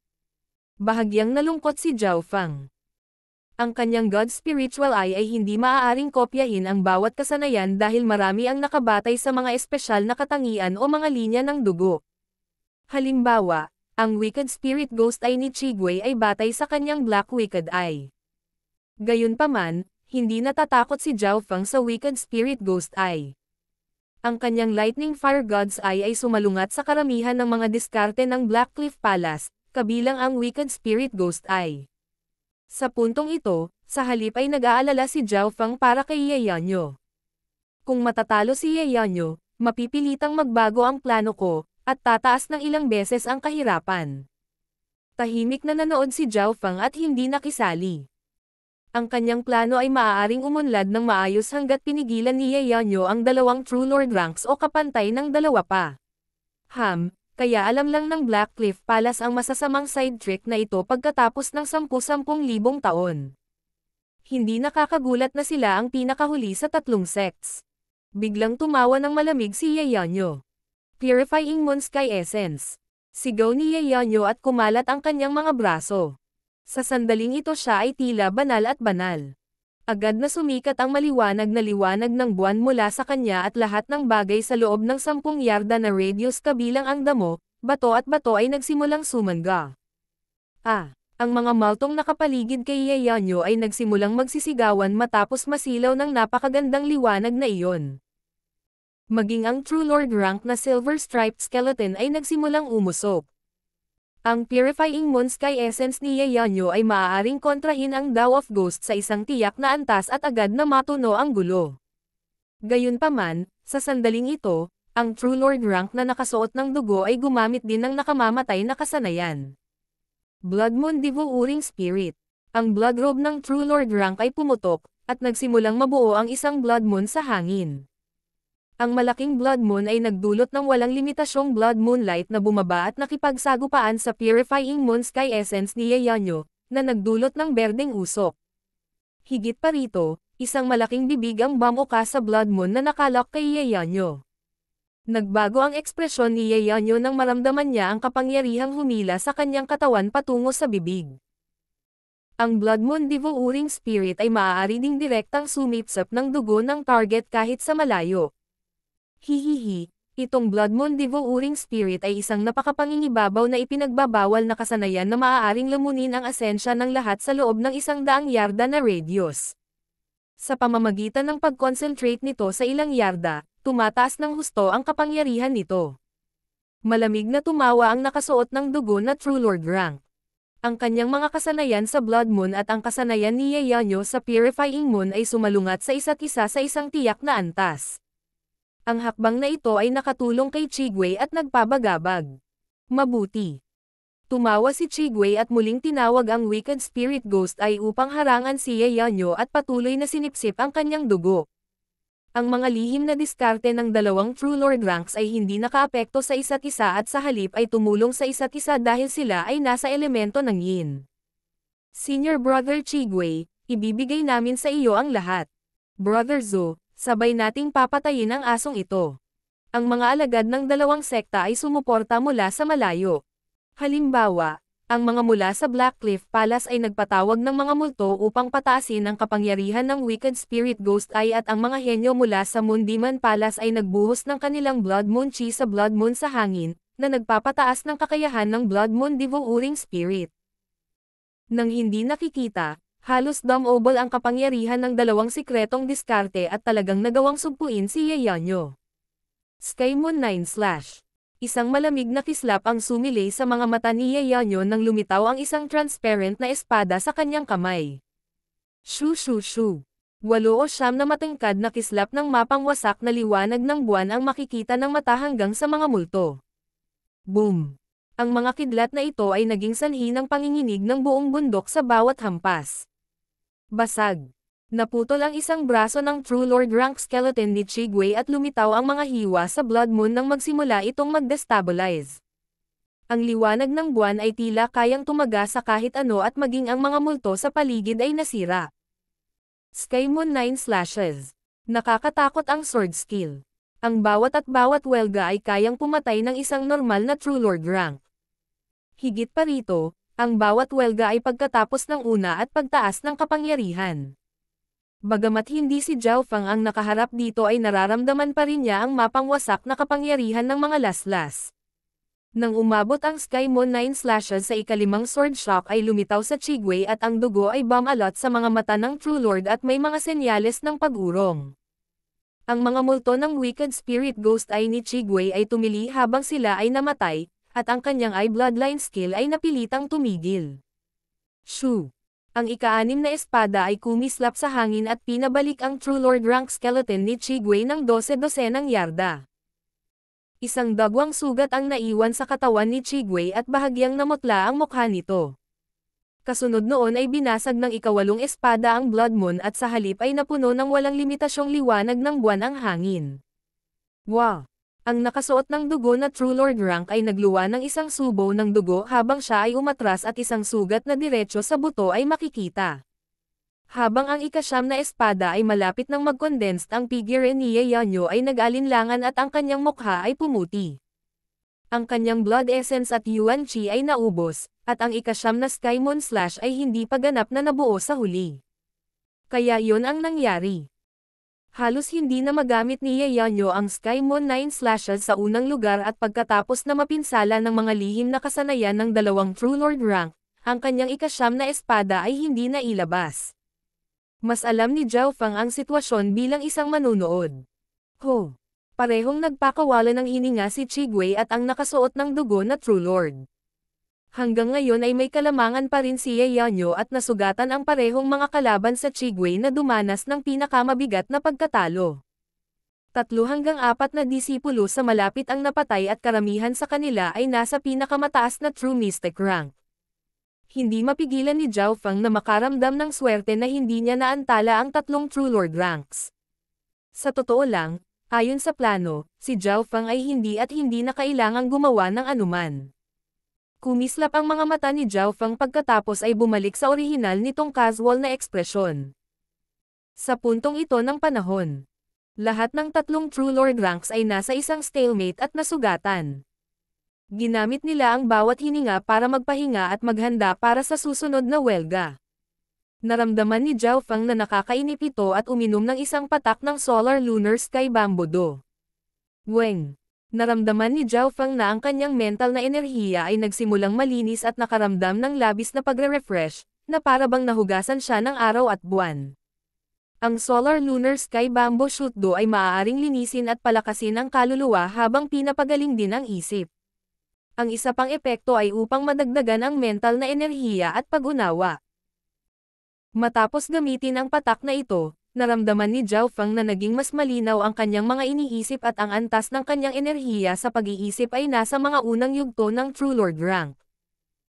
S1: Bahagyang nalungkot si Zhao Feng. Ang kanyang God Spiritual Eye ay hindi maaaring kopyahin ang bawat kasanayan dahil marami ang nakabatay sa mga espesyal na katangian o mga linya ng dugo. Halimbawa, ang Wicked Spirit Ghost Eye ni Chigwei ay batay sa kanyang Black Wicked Eye. Gayunpaman, hindi natatakot si Zhao Feng sa Wicked Spirit Ghost Eye. Ang kanyang Lightning Fire God's Eye ay sumalungat sa karamihan ng mga diskarte ng Black Cliff Palace, kabilang ang Wicked Spirit Ghost Eye. Sa puntong ito, sa halip ay nag-aalala si Zhao Feng para kay Yayanyo. Kung matatalo si Yayanyo, mapipilitang magbago ang plano ko, at tataas ng ilang beses ang kahirapan. Tahimik na nanood si Zhao Feng at hindi nakisali. Ang kanyang plano ay maaaring umunlad ng maayos hanggat pinigilan ni Yayanyo ang dalawang True Lord ranks o kapantay ng dalawa pa. Kaya alam lang ng Black Cliff Palace ang masasamang side trick na ito pagkatapos ng 10,000 taon. Hindi nakakagulat na sila ang pinakahuli sa tatlong sects. Biglang tumawa ng malamig si Yayanyo. Purifying Moon Sky Essence. Sigaw ni Yayanyo at kumalat ang kanyang mga braso. Sa sandaling ito siya ay tila banal at banal. Agad na sumikat ang maliwanag na liwanag ng buwan mula sa kanya at lahat ng bagay sa loob ng 10 yarda na radius kabilang ang damo, bato at bato ay nagsimulang sumangga. Ang mga maltong nakapaligid kay Yayanyo ay nagsimulang magsisigawan matapos masilaw ng napakagandang liwanag na iyon. Maging ang True Lord rank na Silver Striped Skeleton ay nagsimulang umusok. Ang Purifying Moon Sky Essence ni Yayanyo ay maaaring kontrahin ang Tao of Ghosts sa isang tiyak na antas at agad na matuno ang gulo. Gayunpaman, sa sandaling ito, ang True Lord rank na nakasuot ng dugo ay gumamit din ng nakamamatay na kasanayan. Blood Moon Devouring Spirit. Ang blood robe ng True Lord rank ay pumutok, at nagsimulang mabuo ang isang Blood Moon sa hangin. Ang malaking Blood Moon ay nagdulot ng walang limitasyong Blood Moonlight na bumaba at nakipagsagupaan sa Purifying Moon Sky Essence ni Yayanyo, na nagdulot ng berdeng usok. Higit pa rito, isang malaking bibig ang bumuka sa Blood Moon na nakalock kay Yayanyo. Nagbago ang ekspresyon ni Yayanyo nang maramdaman niya ang kapangyarihang humila sa kanyang katawan patungo sa bibig. Ang Blood Moon Devouring Spirit ay maaari ding direktang sumipsap ng dugo ng target kahit sa malayo. Hihihi, itong Blood Moon Devouring Spirit ay isang napakapangingibabaw na ipinagbabawal na kasanayan na maaaring lamunin ang asensya ng lahat sa loob ng 100 yarda na radius. Sa pamamagitan ng pag-concentrate nito sa ilang yarda, tumataas ng husto ang kapangyarihan nito. Malamig na tumawa ang nakasuot ng dugo na True Lord rank. Ang kanyang mga kasanayan sa Blood Moon at ang kasanayan ni Yeonyo sa Purifying Moon ay sumalungat sa isa't isa sa isang tiyak na antas. Ang hakbang na ito ay nakatulong kay Chigwei at nagpabagabag. Mabuti. Tumawa si Chigwei at muling tinawag ang Wicked Spirit Ghost ay upang harangan si Yeonyo at patuloy na sinipsip ang kanyang dugo. Ang mga lihim na diskarte ng dalawang True Lord ranks ay hindi nakaapekto sa isa't isa at sa halip ay tumulong sa isa't isa dahil sila ay nasa elemento ng Yin. Senior Brother Chigwei, ibibigay namin sa iyo ang lahat. Brother Zo, sabay nating papatayin ang asong ito. Ang mga alagad ng dalawang sekta ay sumuporta mula sa malayo. Halimbawa, ang mga mula sa Blackcliff Palace ay nagpatawag ng mga multo upang pataasin ang kapangyarihan ng Wicked Spirit Ghost Eye at ang mga henyo mula sa Moon Demon Palace ay nagbuhos ng kanilang Blood Moon Chi sa Blood Moon sa hangin, na nagpapataas ng kakayahan ng Blood Moon Devouring Spirit. Nang hindi nakikita, halos dumobol ang kapangyarihan ng dalawang sikretong diskarte at talagang nagawang sugpuin si Yeonyo. Sky Moon 9 Slash. Isang malamig na kislap ang sumilay sa mga mata ni Yeonyo nang lumitaw ang isang transparent na espada sa kanyang kamay. Shoo shoo shoo. 8 o 9 na matangkad na kislap ng mapangwasak na liwanag ng buwan ang makikita ng mata hanggang sa mga multo. Boom! Ang mga kidlat na ito ay naging sanhi ng panginginig ng buong bundok sa bawat hampas. Basag. Naputol ang isang braso ng True Lord rank skeleton ni Chigwei at lumitaw ang mga hiwa sa Blood Moon nang magsimula itong mag-destabilize. Ang liwanag ng buwan ay tila kayang tumaga sa kahit ano at maging ang mga multo sa paligid ay nasira. Sky Moon 9 Slashes. Nakakatakot ang sword skill. Ang bawat welga ay kayang pumatay ng isang normal na True Lord rank. Higit pa rito, ang bawat welga ay pagkatapos ng una at pagtaas ng kapangyarihan. Bagamat hindi si Zhao Fang ang nakaharap dito ay nararamdaman pa rin niya ang mapangwasak na kapangyarihan ng mga laslas. Nang umabot ang Sky Moon 9 Slashes sa ikalimang sword shock ay lumitaw sa Chigwei at ang dugo ay bumalot sa mga mata ng True Lord at may mga senyales ng pag-urong. Ang mga multo ng Wicked Spirit Ghost Eye ni Chigwei ay tumili habang sila ay namatay, at ang kanyang eye bloodline skill ay napilitang tumigil. Shoo! Ang ika-6 na espada ay kumislap sa hangin at pinabalik ang True Lord rank skeleton ni Chigwei ng 12-dosenang yarda. Isang dagwang sugat ang naiwan sa katawan ni Chigwei at bahagyang namutla ang mukha nito. Kasunod noon ay binasag ng ika-8 espada ang Blood Moon at sa halip ay napuno ng walang limitasyong liwanag ng buwan ang hangin. Wow! Ang nakasuot ng dugo na True Lord rank ay nagluwa ng isang subo ng dugo habang siya ay umatras at isang sugat na diretso sa buto ay makikita. Habang ang ika-9 na espada ay malapit ng mag-condensed ang figure ni Yeonyo ay nag-alinlangan at ang kanyang mukha ay pumuti. Ang kanyang blood essence at yuan chi ay naubos, at ang ika-9 na Sky Moon Slash ay hindi pa ganap na nabuo sa huli. Kaya yon ang nangyari. Halos hindi na magamit ni Yeonyo ang Sky Moon 9 Slashes sa unang lugar at pagkatapos na mapinsala ng mga lihim na kasanayan ng dalawang True Lord rank, ang kanyang ika-9 na espada ay hindi na ilabas. Mas alam ni Zhao Fang ang sitwasyon bilang isang manunood. Ho! Parehong nagpakawala ng hininga si Chigwei at ang nakasuot ng dugo na True Lord. Hanggang ngayon ay may kalamangan pa rin si Yeonyo at nasugatan ang parehong mga kalaban sa Chigwei na dumanas ng pinakamabigat na pagkatalo. 3 hanggang 4 na disipulo sa malapit ang napatay at karamihan sa kanila ay nasa pinakamataas na True Mystic rank. Hindi mapigilan ni Zhao Fang na makaramdam ng swerte na hindi niya naantala ang 3 True Lord ranks. Sa totoo lang, ayon sa plano, si Zhao Fang ay hindi na kailangang gumawa ng anuman. Kumislap ang mga mata ni Zhao Fang pagkatapos ay bumalik sa orihinal nitong casual na ekspresyon. Sa puntong ito ng panahon, lahat ng 3 True Lord ranks ay nasa isang stalemate at nasugatan. Ginamit nila ang bawat hininga para magpahinga at maghanda para sa susunod na welga. Naramdaman ni Zhao Fang na nakakainip ito at uminom ng isang patak ng Solar Lunar Sky Bambodo. Weng! Naramdaman ni Zhao Fang na ang kanyang mental na enerhiya ay nagsimulang malinis at nakaramdam ng labis na pagre-refresh, na para bang nahugasan siya ng araw at buwan. Ang Solar Lunar Sky Bamboo Shoot Do ay maaaring linisin at palakasin ang kaluluwa habang pinapagaling din ang isip. Ang isa pang epekto ay upang madagdagan ang mental na enerhiya at pag-unawa. Matapos gamitin ang patak na ito, naramdaman ni Zhao Feng na naging mas malinaw ang kanyang mga iniisip at ang antas ng kanyang enerhiya sa pag-iisip ay nasa mga unang yugto ng True Lord rank.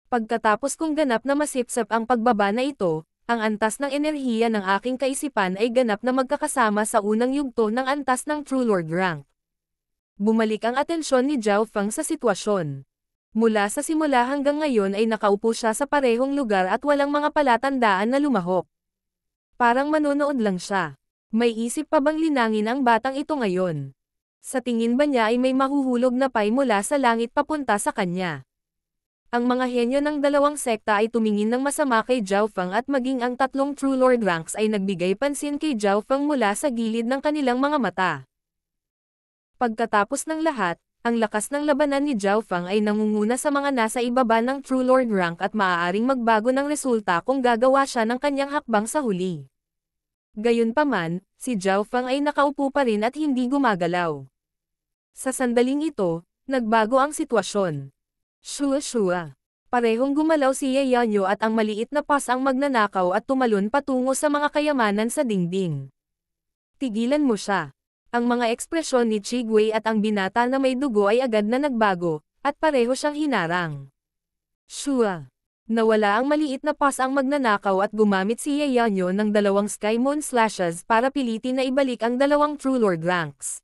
S1: Pagkatapos kong ganap na masipsap ang pagbaba na ito, ang antas ng enerhiya ng aking kaisipan ay ganap na magkakasama sa unang yugto ng antas ng True Lord rank. Bumalik ang atensyon ni Zhao Feng sa sitwasyon. Mula sa simula hanggang ngayon ay nakaupo siya sa parehong lugar at walang mga palatandaan na lumahok. Parang manonood lang siya. May isip pa bang linangin ang batang ito ngayon? Sa tingin ba niya ay may mahuhulog na pay mula sa langit papunta sa kanya? Ang mga henyo ng dalawang sekta ay tumingin ng masama kay Zhao Feng at maging ang tatlong True Lord ranks ay nagbigay pansin kay Zhao Feng mula sa gilid ng kanilang mga mata. Pagkatapos ng lahat, ang lakas ng labanan ni Zhao Feng ay nangunguna sa mga nasa ibaba ng True Lord rank at maaaring magbago ng resulta kung gagawa siya ng kanyang hakbang sa huli. Gayunpaman, si Zhao Feng ay nakaupo pa rin at hindi gumagalaw. Sa sandaling ito, nagbago ang sitwasyon. Shua. Parehong gumalaw si Ye Yanyo at ang maliit na pas ang magnanakaw at tumalon patungo sa mga kayamanan sa dingding. Tigilan mo siya. Ang mga ekspresyon ni Chigwei at ang binata na may dugo ay agad na nagbago, at pareho siyang hinarang. Shua. Nawala ang maliit na pas ang magnanakaw at gumamit si Ye Yanyo ng dalawang Sky Moon Slashes para pilitin na ibalik ang dalawang True Lord ranks.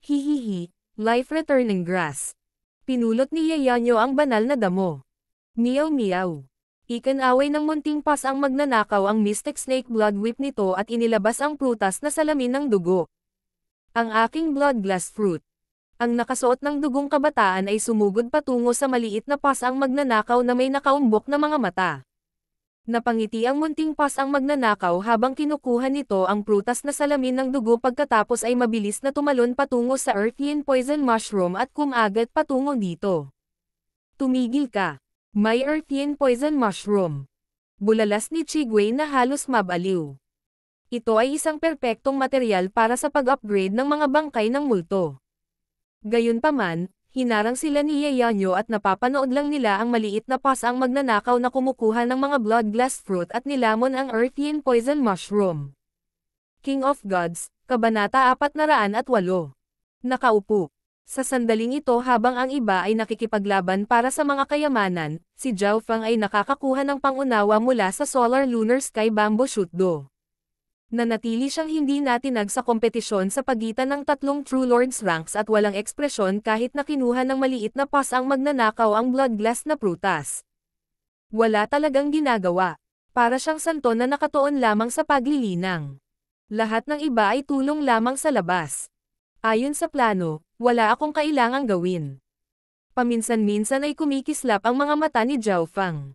S1: Hihihi, Life Returning Grass. Pinulot ni Ye Yanyo ang banal na damo. Miyaw. Ikan-away ng munting pas ang magnanakaw ang Mystic Snake Blood Whip nito at inilabas ang prutas na salamin ng dugo. Ang aking Blood Glass Fruit. Ang nakasuot ng dugong kabataan ay sumugod patungo sa maliit na pas ang magnanakaw na may nakaumbok na mga mata. Napangiti ang munting pas ang magnanakaw habang kinukuha nito ang prutas na salamin ng dugo pagkatapos ay mabilis na tumalon patungo sa Earthian Poison Mushroom at kumagat patungo dito. Tumigil ka. May Earthian Poison Mushroom. Bulalas ni Chigwei na halos mabaliw. Ito ay isang perpektong material para sa pag-upgrade ng mga bangkay ng multo. Gayunpaman, hinarang sila ni Ye Yanyo at napapanood lang nila ang maliit na pas ang magnanakaw na kumukuha ng mga Blood Glass Fruit at nilamon ang Earthian Poison Mushroom. King of Gods, Kabanata 408. Nakaupo. Sa sandaling ito habang ang iba ay nakikipaglaban para sa mga kayamanan, si Zhao Feng ay nakakakuha ng pangunawa mula sa Solar Lunar Sky Bamboo Shoot Do. Nanatili siyang hindi natinag sa kompetisyon sa pagitan ng tatlong True Lords ranks at walang ekspresyon kahit na kinuha ng maliit na pas ang magnanakaw ang Blood Glass na prutas. Wala talagang ginagawa. Para siyang santo na nakatuon lamang sa paglilinang. Lahat ng iba ay tulong lamang sa labas. Ayon sa plano, wala akong kailangang gawin. Paminsan-minsan ay kumikislap ang mga mata ni Zhao Feng.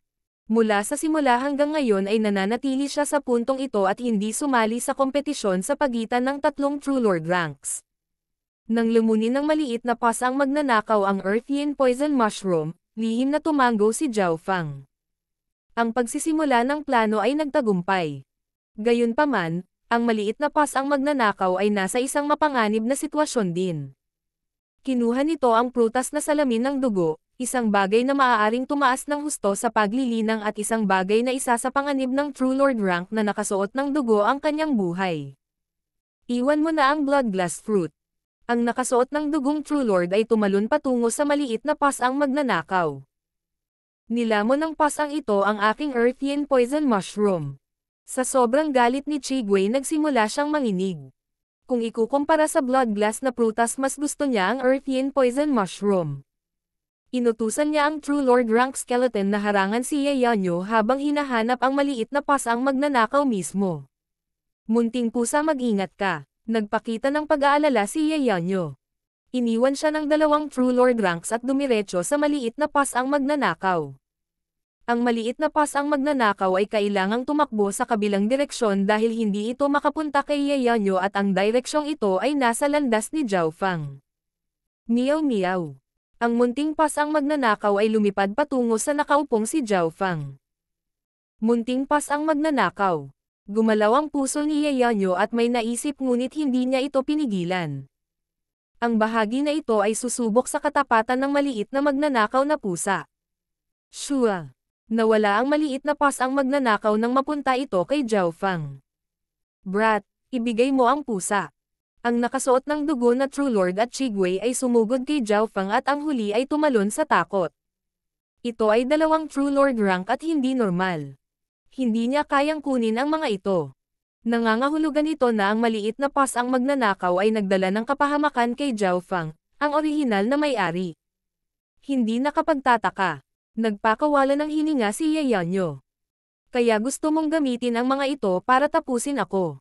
S1: Mula sa simula hanggang ngayon ay nananatili siya sa puntong ito at hindi sumali sa kompetisyon sa pagitan ng tatlong True Lord ranks. Nang lumunin ng maliit na pas ang magnanakaw ang Earthian Poison Mushroom, lihim na tumango si Zhao Feng. Ang pagsisimula ng plano ay nagtagumpay. Gayunpaman, ang maliit na pas ang magnanakaw ay nasa isang mapanganib na sitwasyon din. Kinuha nito ang prutas na salamin ng dugo, isang bagay na maaaring tumaas ng husto sa paglilinang at isang bagay na isa sa panganib ng True Lord rank na nakasuot ng dugo ang kanyang buhay. Iwan mo na ang Blood Glass Fruit. Ang nakasuot ng dugong True Lord ay tumalon patungo sa maliit na pas ang magnanakaw. Nilamon ng pas ang ito ang aking Earthian Poison Mushroom. Sa sobrang galit ni Chigwei nagsimula siyang manginig. Kung ikukumpara sa Blood Glass na prutas mas gusto niya ang Earthian Poison Mushroom. Inutusan niya ang True Lord rank skeleton na harangan si Ye Yanyo habang hinahanap ang maliit na pas ang magnanakaw mismo. Munting pusa mag-ingat ka, nagpakita ng pag-aalala si Ye Yanyo. Iniwan siya ng dalawang True Lord ranks at dumiretso sa maliit na pas ang magnanakaw. Ang maliit na pas ang magnanakaw ay kailangang tumakbo sa kabilang direksyon dahil hindi ito makapunta kay Ye Yanyo at ang direksyong ito ay nasa landas ni Zhao Feng. Miyaw. Ang munting pas ang magnanakaw ay lumipad patungo sa nakaupong si Zhao Feng. Munting pas ang magnanakaw. Gumalaw ang puso ni Ye Yanyo at may naisip ngunit hindi niya ito pinigilan. Ang bahagi na ito ay susubok sa katapatan ng maliit na magnanakaw na pusa. Shua. Nawala ang maliit na ang magnanakaw nang mapunta ito kay Zhao Fang. Brat, ibigay mo ang pusa. Ang nakasuot ng dugo na True Lord at Chigwei ay sumugod kay Zhao Fang at ang huli ay tumalon sa takot. Ito ay dalawang True Lord rank at hindi normal. Hindi niya kayang kunin ang mga ito. Nangangahulugan ito na ang maliit na ang magnanakaw ay nagdala ng kapahamakan kay Zhao Fang, ang orihinal na may-ari. Hindi nakapagtataka. Nagpakawala ng hininga si Ye Yanyo. Kaya gusto mong gamitin ang mga ito para tapusin ako.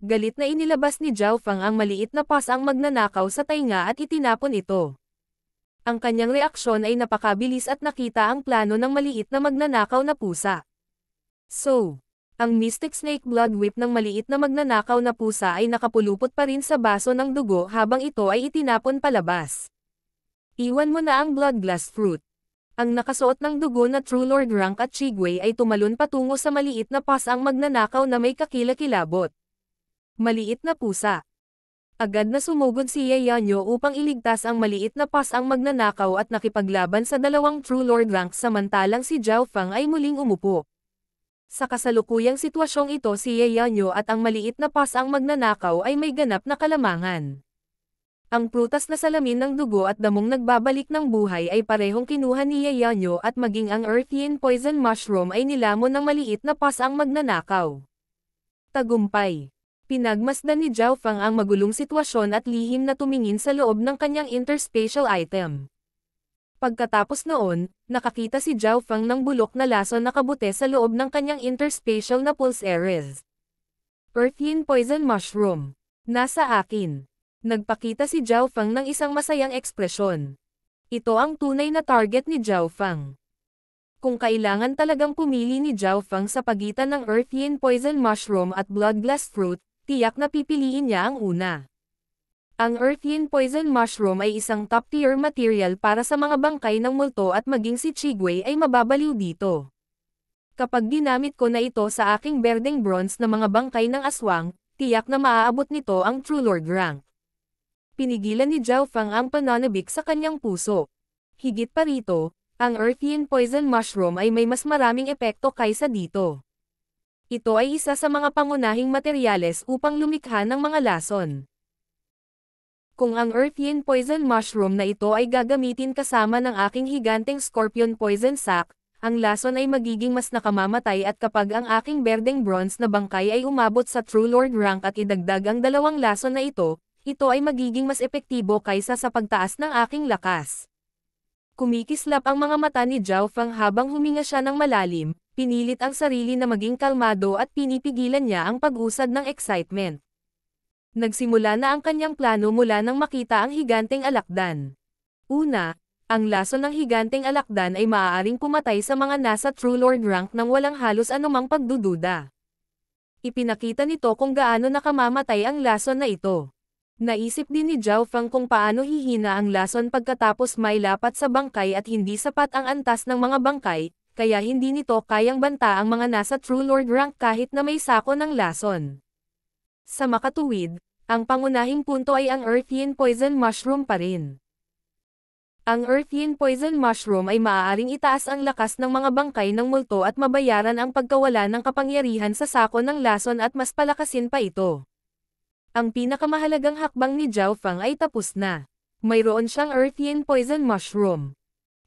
S1: Galit na inilabas ni Zhao Fang ang maliit na ang magnanakaw sa tainga at itinapon ito. Ang kanyang reaksyon ay napakabilis at nakita ang plano ng maliit na magnanakaw na pusa. So, ang Mystic Snake Blood Whip ng maliit na magnanakaw na pusa ay nakapulupot pa rin sa baso ng dugo habang ito ay itinapon palabas. Iwan mo na ang Blood Glass Fruit. Ang nakasuot ng dugo na True Lord rank at Chigwei ay tumalon patungo sa maliit na ang magnanakaw na may kakilakilabot. Maliit na pusa. Agad na sumugod si Ye Yanyo upang iligtas ang maliit na ang magnanakaw at nakipaglaban sa dalawang True Lord rank samantalang si Zhao Fang ay muling umupo. Sa kasalukuyang sitwasyong ito si Ye Yanyo at ang maliit na ang magnanakaw ay may ganap na kalamangan. Ang prutas na salamin ng dugo at damong nagbabalik ng buhay ay parehong kinuha ni Ye Yanyo at maging ang Earthian Poison Mushroom ay nilamon ng maliit na ang magnanakaw. Tagumpay. Pinagmasdan ni Zhao Fang ang magulong sitwasyon at lihim na tumingin sa loob ng kanyang interspatial item. Pagkatapos noon, nakakita si Zhao Fang ng bulok na lason na kabute sa loob ng kanyang interspatial na pulse Ares. Earthian Poison Mushroom. Nasa akin. Nagpakita si Zhao Fang ng isang masayang ekspresyon. Ito ang tunay na target ni Zhao Fang. Kung kailangan talagang pumili ni Zhao Fang sa pagitan ng Earthian Poison Mushroom at Blood Glass Fruit, tiyak na pipiliin niya ang una. Ang Earthian Poison Mushroom ay isang top-tier material para sa mga bangkay ng multo at maging si Chigwei ay mababaliw dito. Kapag ginamit ko na ito sa aking berdeng bronze na mga bangkay ng aswang, tiyak na maaabot nito ang True Lord rank. Pinigilan ni Zhao Fang ang pananabik sa kanyang puso. Higit pa rito, ang Earthian Poison Mushroom ay may mas maraming epekto kaysa dito. Ito ay isa sa mga pangunahing materyales upang lumikha ng mga lason. Kung ang Earthian Poison Mushroom na ito ay gagamitin kasama ng aking higanteng Scorpion Poison Sac, ang lason ay magiging mas nakamamatay at kapag ang aking berdeng bronze na bangkay ay umabot sa True Lord rank at idagdag ang dalawang lason na ito ay magiging mas epektibo kaysa sa pagtaas ng aking lakas. Kumikislap ang mga mata ni Zhao Fang habang huminga siya ng malalim, pinilit ang sarili na maging kalmado at pinipigilan niya ang pag-usad ng excitement. Nagsimula na ang kanyang plano mula nang makita ang higanteng alakdan. Una, ang lason ng higanteng alakdan ay maaaring pumatay sa mga nasa True Lord rank nang walang halos anumang pagdududa. Ipinakita nito kung gaano nakamamatay ang lason na ito. Naisip din ni Zhao Fang kung paano hihina ang lason pagkatapos mailapat sa bangkay at hindi sapat ang antas ng mga bangkay, kaya hindi nito kayang banta ang mga nasa True Lord rank kahit na may sako ng lason. Sa makatuwid, ang pangunahing punto ay ang Earthian Poison Mushroom pa rin. Ang Earthian Poison Mushroom ay maaaring itaas ang lakas ng mga bangkay ng multo at mabayaran ang pagkawala ng kapangyarihan sa sako ng lason at mas palakasin pa ito. Ang pinakamahalagang hakbang ni Zhao Fang ay tapos na. Mayroon siyang Earthian Poison Mushroom.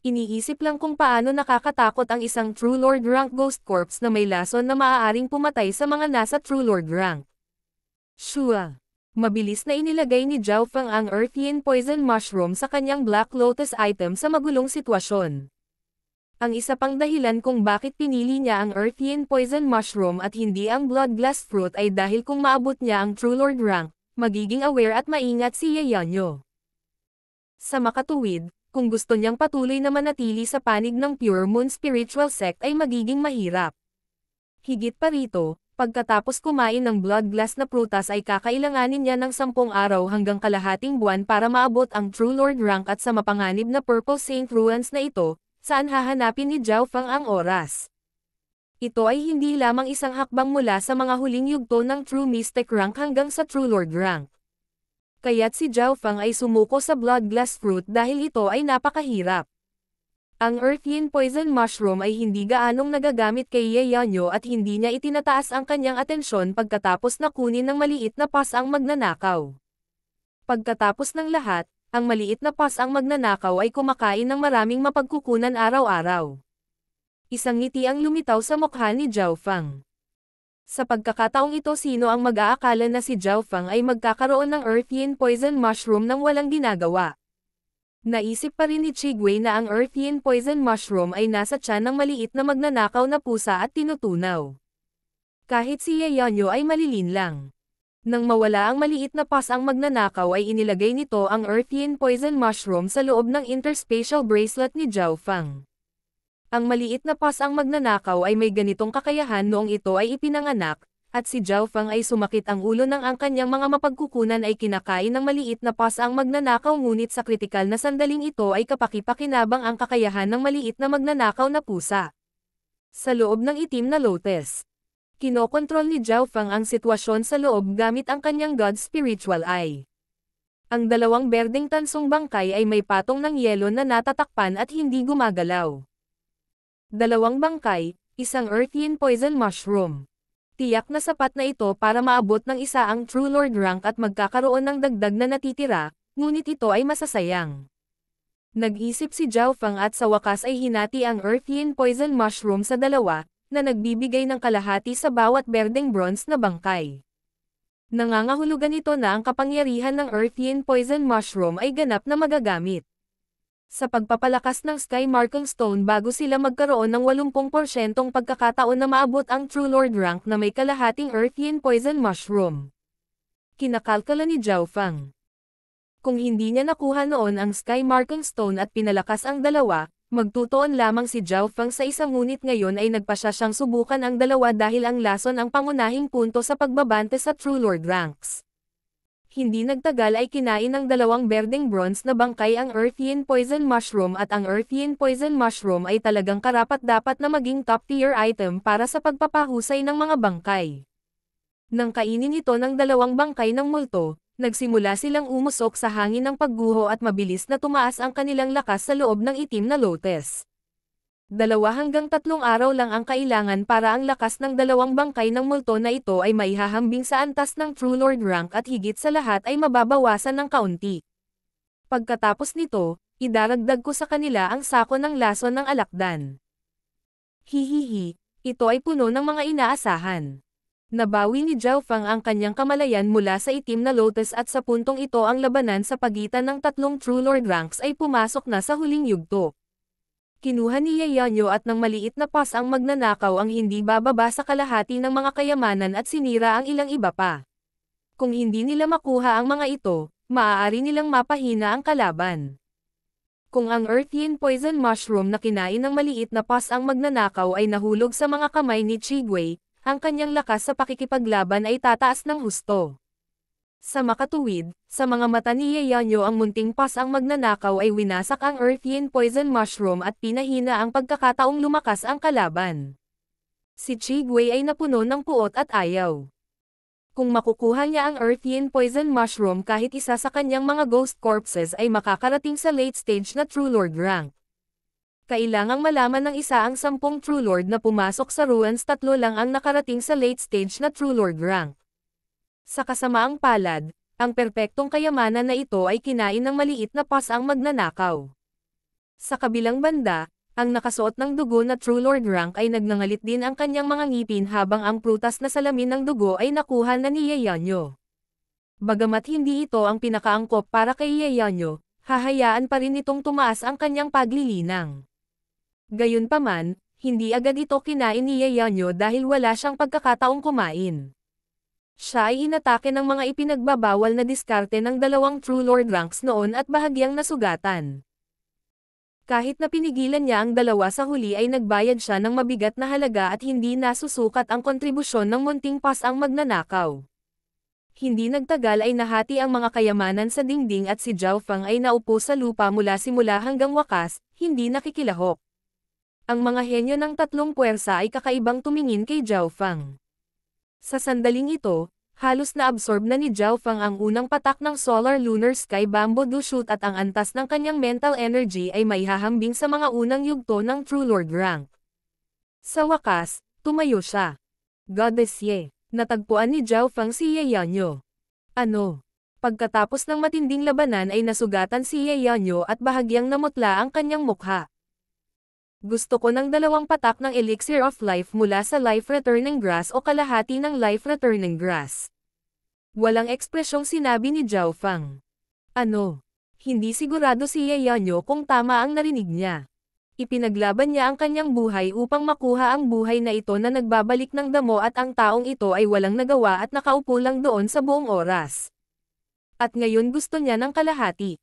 S1: Iniisip lang kung paano nakakatakot ang isang True Lord rank Ghost Corpse na may lason na maaaring pumatay sa mga nasa True Lord rank. Shua. Mabilis na inilagay ni Zhao Fang ang Earthian Poison Mushroom sa kanyang Black Lotus item sa magulong sitwasyon. Ang isa pang dahilan kung bakit pinili niya ang Earthian Poison Mushroom at hindi ang Blood Glass Fruit ay dahil kung maabot niya ang True Lord rank, magiging aware at maingat si Ye Yanyo. Sa makatuwid, kung gusto niyang patuloy na manatili sa panig ng Pure Moon Spiritual Sect ay magiging mahirap. Higit pa rito, pagkatapos kumain ng Blood Glass na prutas ay kakailanganin niya ng 10 araw hanggang kalahating buwan para maabot ang True Lord rank at sa mapanganib na Purple Saint Ruins na ito, saan hahanapin ni Zhao Fang ang oras? Ito ay hindi lamang isang hakbang mula sa mga huling yugto ng True Mystic rank hanggang sa True Lord rank. Kaya't si Zhao Fang ay sumuko sa Blood Glass Fruit dahil ito ay napakahirap. Ang Earth Yin Poison Mushroom ay hindi gaanong nagagamit kay Ye Yanyo at hindi niya itinataas ang kanyang atensyon pagkatapos na kunin ng maliit na pas ang magnanakaw. Pagkatapos ng lahat, ang maliit na pas ang magnanakaw ay kumakain ng maraming mapagkukunan araw-araw. Isang ngiti ang lumitaw sa mukha ni Zhao Fang. Sa pagkakataong ito, sino ang mag-aakala na si Zhao Fang ay magkakaroon ng Earth Yin Poison Mushroom nang walang ginagawa? Naisip pa rin ni Chigwei na ang Earth Yin Poison Mushroom ay nasa tiyan ng maliit na magnanakaw na pusa at tinutunaw. Kahit si Ye Yanyo ay malilin lang. Nang mawala ang maliit na pas ang magnanakaw ay inilagay nito ang Earth Yin Poison Mushroom sa loob ng interspatial bracelet ni Zhao Fang. Ang maliit na pas ang magnanakaw ay may ganitong kakayahan noong ito ay ipinanganak, at si Zhao Fang ay sumakit ang ulo nang ang kanyang mga mapagkukunan ay kinakain ng maliit na pas ang magnanakaw, ngunit sa kritikal na sandaling ito ay kapaki-pakinabang ang kakayahan ng maliit na magnanakaw na pusa. Sa loob ng itim na lotus, kinokontrol ni Zhao Fang ang sitwasyon sa loob gamit ang kanyang God Spiritual Eye. Ang dalawang berdeng tansong bangkay ay may patong ng yelo na natatakpan at hindi gumagalaw. Dalawang bangkay, isang Earth Yin Poison Mushroom. Tiyak na sapat na ito para maabot ng isa ang True Lord rank at magkakaroon ng dagdag na natitira, ngunit ito ay masasayang. Nag-isip si Zhao Fang at sa wakas ay hinati ang Earth Yin Poison Mushroom sa dalawa, na nagbibigay ng kalahati sa bawat berdeng bronze na bangkay. Nangangahulugan ito na ang kapangyarihan ng Earth Yin Poison Mushroom ay ganap na magagamit sa pagpapalakas ng Sky Marking Stone bago sila magkaroon ng 80% pagkakataon na maabot ang True Lord rank na may kalahating Earth Yin Poison Mushroom. Kinakalkala ni Zhao Fang. Kung hindi niya nakuha noon ang Sky Marking Stone at pinalakas ang dalawa, magtutuon lamang si Zhao Fang sa isang, ngunit ngayon ay nagpasya siyang subukan ang dalawa dahil ang lason ang pangunahing punto sa pagbabante sa True Lord ranks. Hindi nagtagal ay kinain ng dalawang berdeng bronze na bangkay ang Earth Yin Poison Mushroom, at ang Earth Yin Poison Mushroom ay talagang karapat-dapat na maging top-tier item para sa pagpapahusay ng mga bangkay. Nang kainin ito ng dalawang bangkay ng multo, nagsimula silang umusok sa hangin ng pagguho at mabilis na tumaas ang kanilang lakas sa loob ng itim na lotus. 2 hanggang 3 araw lang ang kailangan para ang lakas ng dalawang bangkay ng multo na ito ay maihahambing sa antas ng True Lord rank, at higit sa lahat ay mababawasan ng kaunti. Pagkatapos nito, idaragdag ko sa kanila ang sako ng lason ng alakdan. Hihihi, ito ay puno ng mga inaasahan. Nabawi ni Zhao Fang ang kanyang kamalayan mula sa itim na lotus, at sa puntong ito ang labanan sa pagitan ng tatlong True Lord ranks ay pumasok na sa huling yugto. Kinuha ni Ye Yanyo at ng maliit na pas ang magnanakaw ang hindi bababa sa kalahati ng mga kayamanan at sinira ang ilang iba pa. Kung hindi nila makuha ang mga ito, maaari nilang mapahina ang kalaban. Kung ang Earth Yin Poison Mushroom na kinain ng maliit na pas ang magnanakaw ay nahulog sa mga kamay ni Chigwei, ang kanyang lakas sa pakikipaglaban ay tataas ng husto. Sa makatuwid, sa mga mata ni Ye Yanyo ang munting pas ang magnanakaw ay winasak ang Earth Yin Poison Mushroom at pinahina ang pagkakataong lumakas ang kalaban. Si Chigwei ay napuno ng puot at ayaw. Kung makukuha niya ang Earth Yin Poison Mushroom, kahit isa sa kanyang mga ghost corpses ay makakarating sa late stage na True Lord rank. Kailangang malaman ng isa ang 10 True Lord na pumasok sa ruins, 3 lang ang nakarating sa late stage na True Lord rank. Sa kasamaang palad, ang perpektong kayamanan na ito ay kinain ng maliit na pas ang magnanakaw. Sa kabilang banda, ang nakasuot ng dugo na True Lord rank ay nagngangalit din ang kanyang mga ngipin habang ang prutas na salamin ng dugo ay nakuha na ni Ye Yanyo. Bagamat hindi ito ang pinakaangkop para kay Ye Yanyo, hahayaan pa rin itong tumaas ang kanyang paglilinang. Gayunpaman, hindi agad ito kinain ni Ye Yanyo dahil wala siyang pagkakataong kumain. Siya ay inatake ng mga ipinagbabawal na diskarte ng dalawang True Lord ranks noon at bahagyang nasugatan. Kahit na pinigilan niya ang dalawa, sa huli ay nagbayad siya ng mabigat na halaga at hindi nasusukat ang kontribusyon ng munting pas ang magnanakaw. Hindi nagtagal ay nahati ang mga kayamanan sa dingding at si Zhao Fang ay naupo sa lupa mula simula hanggang wakas, hindi nakikilahok. Ang mga henyo ng tatlong puwersa ay kakaibang tumingin kay Zhao Fang. Sa sandaling ito, Halos na-absorb na ni Zhao Fang ang unang patak ng Solar Lunar Sky Bamboo Do Shoot at ang antas ng kanyang mental energy ay maihahambing sa mga unang yugto ng True Lord rank. Sa wakas, tumayo siya. Goddess Ye. Natagpuan ni Zhao Fang si Ye Yanyo. Ano? Pagkatapos ng matinding labanan ay nasugatan si Ye Yanyo at bahagyang namutla ang kanyang mukha. Gusto ko ng 2 patak ng Elixir of Life mula sa Life Returning Grass o kalahati ng Life Returning Grass. Walang ekspresyong sinabi ni Zhao Fang. Ano? Hindi sigurado si Ye Yanyo kung tama ang narinig niya. Ipinaglaban niya ang kanyang buhay upang makuha ang buhay na ito na nagbabalik ng damo at ang taong ito ay walang nagawa at nakaupo lang doon sa buong oras. At ngayon gusto niya ng kalahati.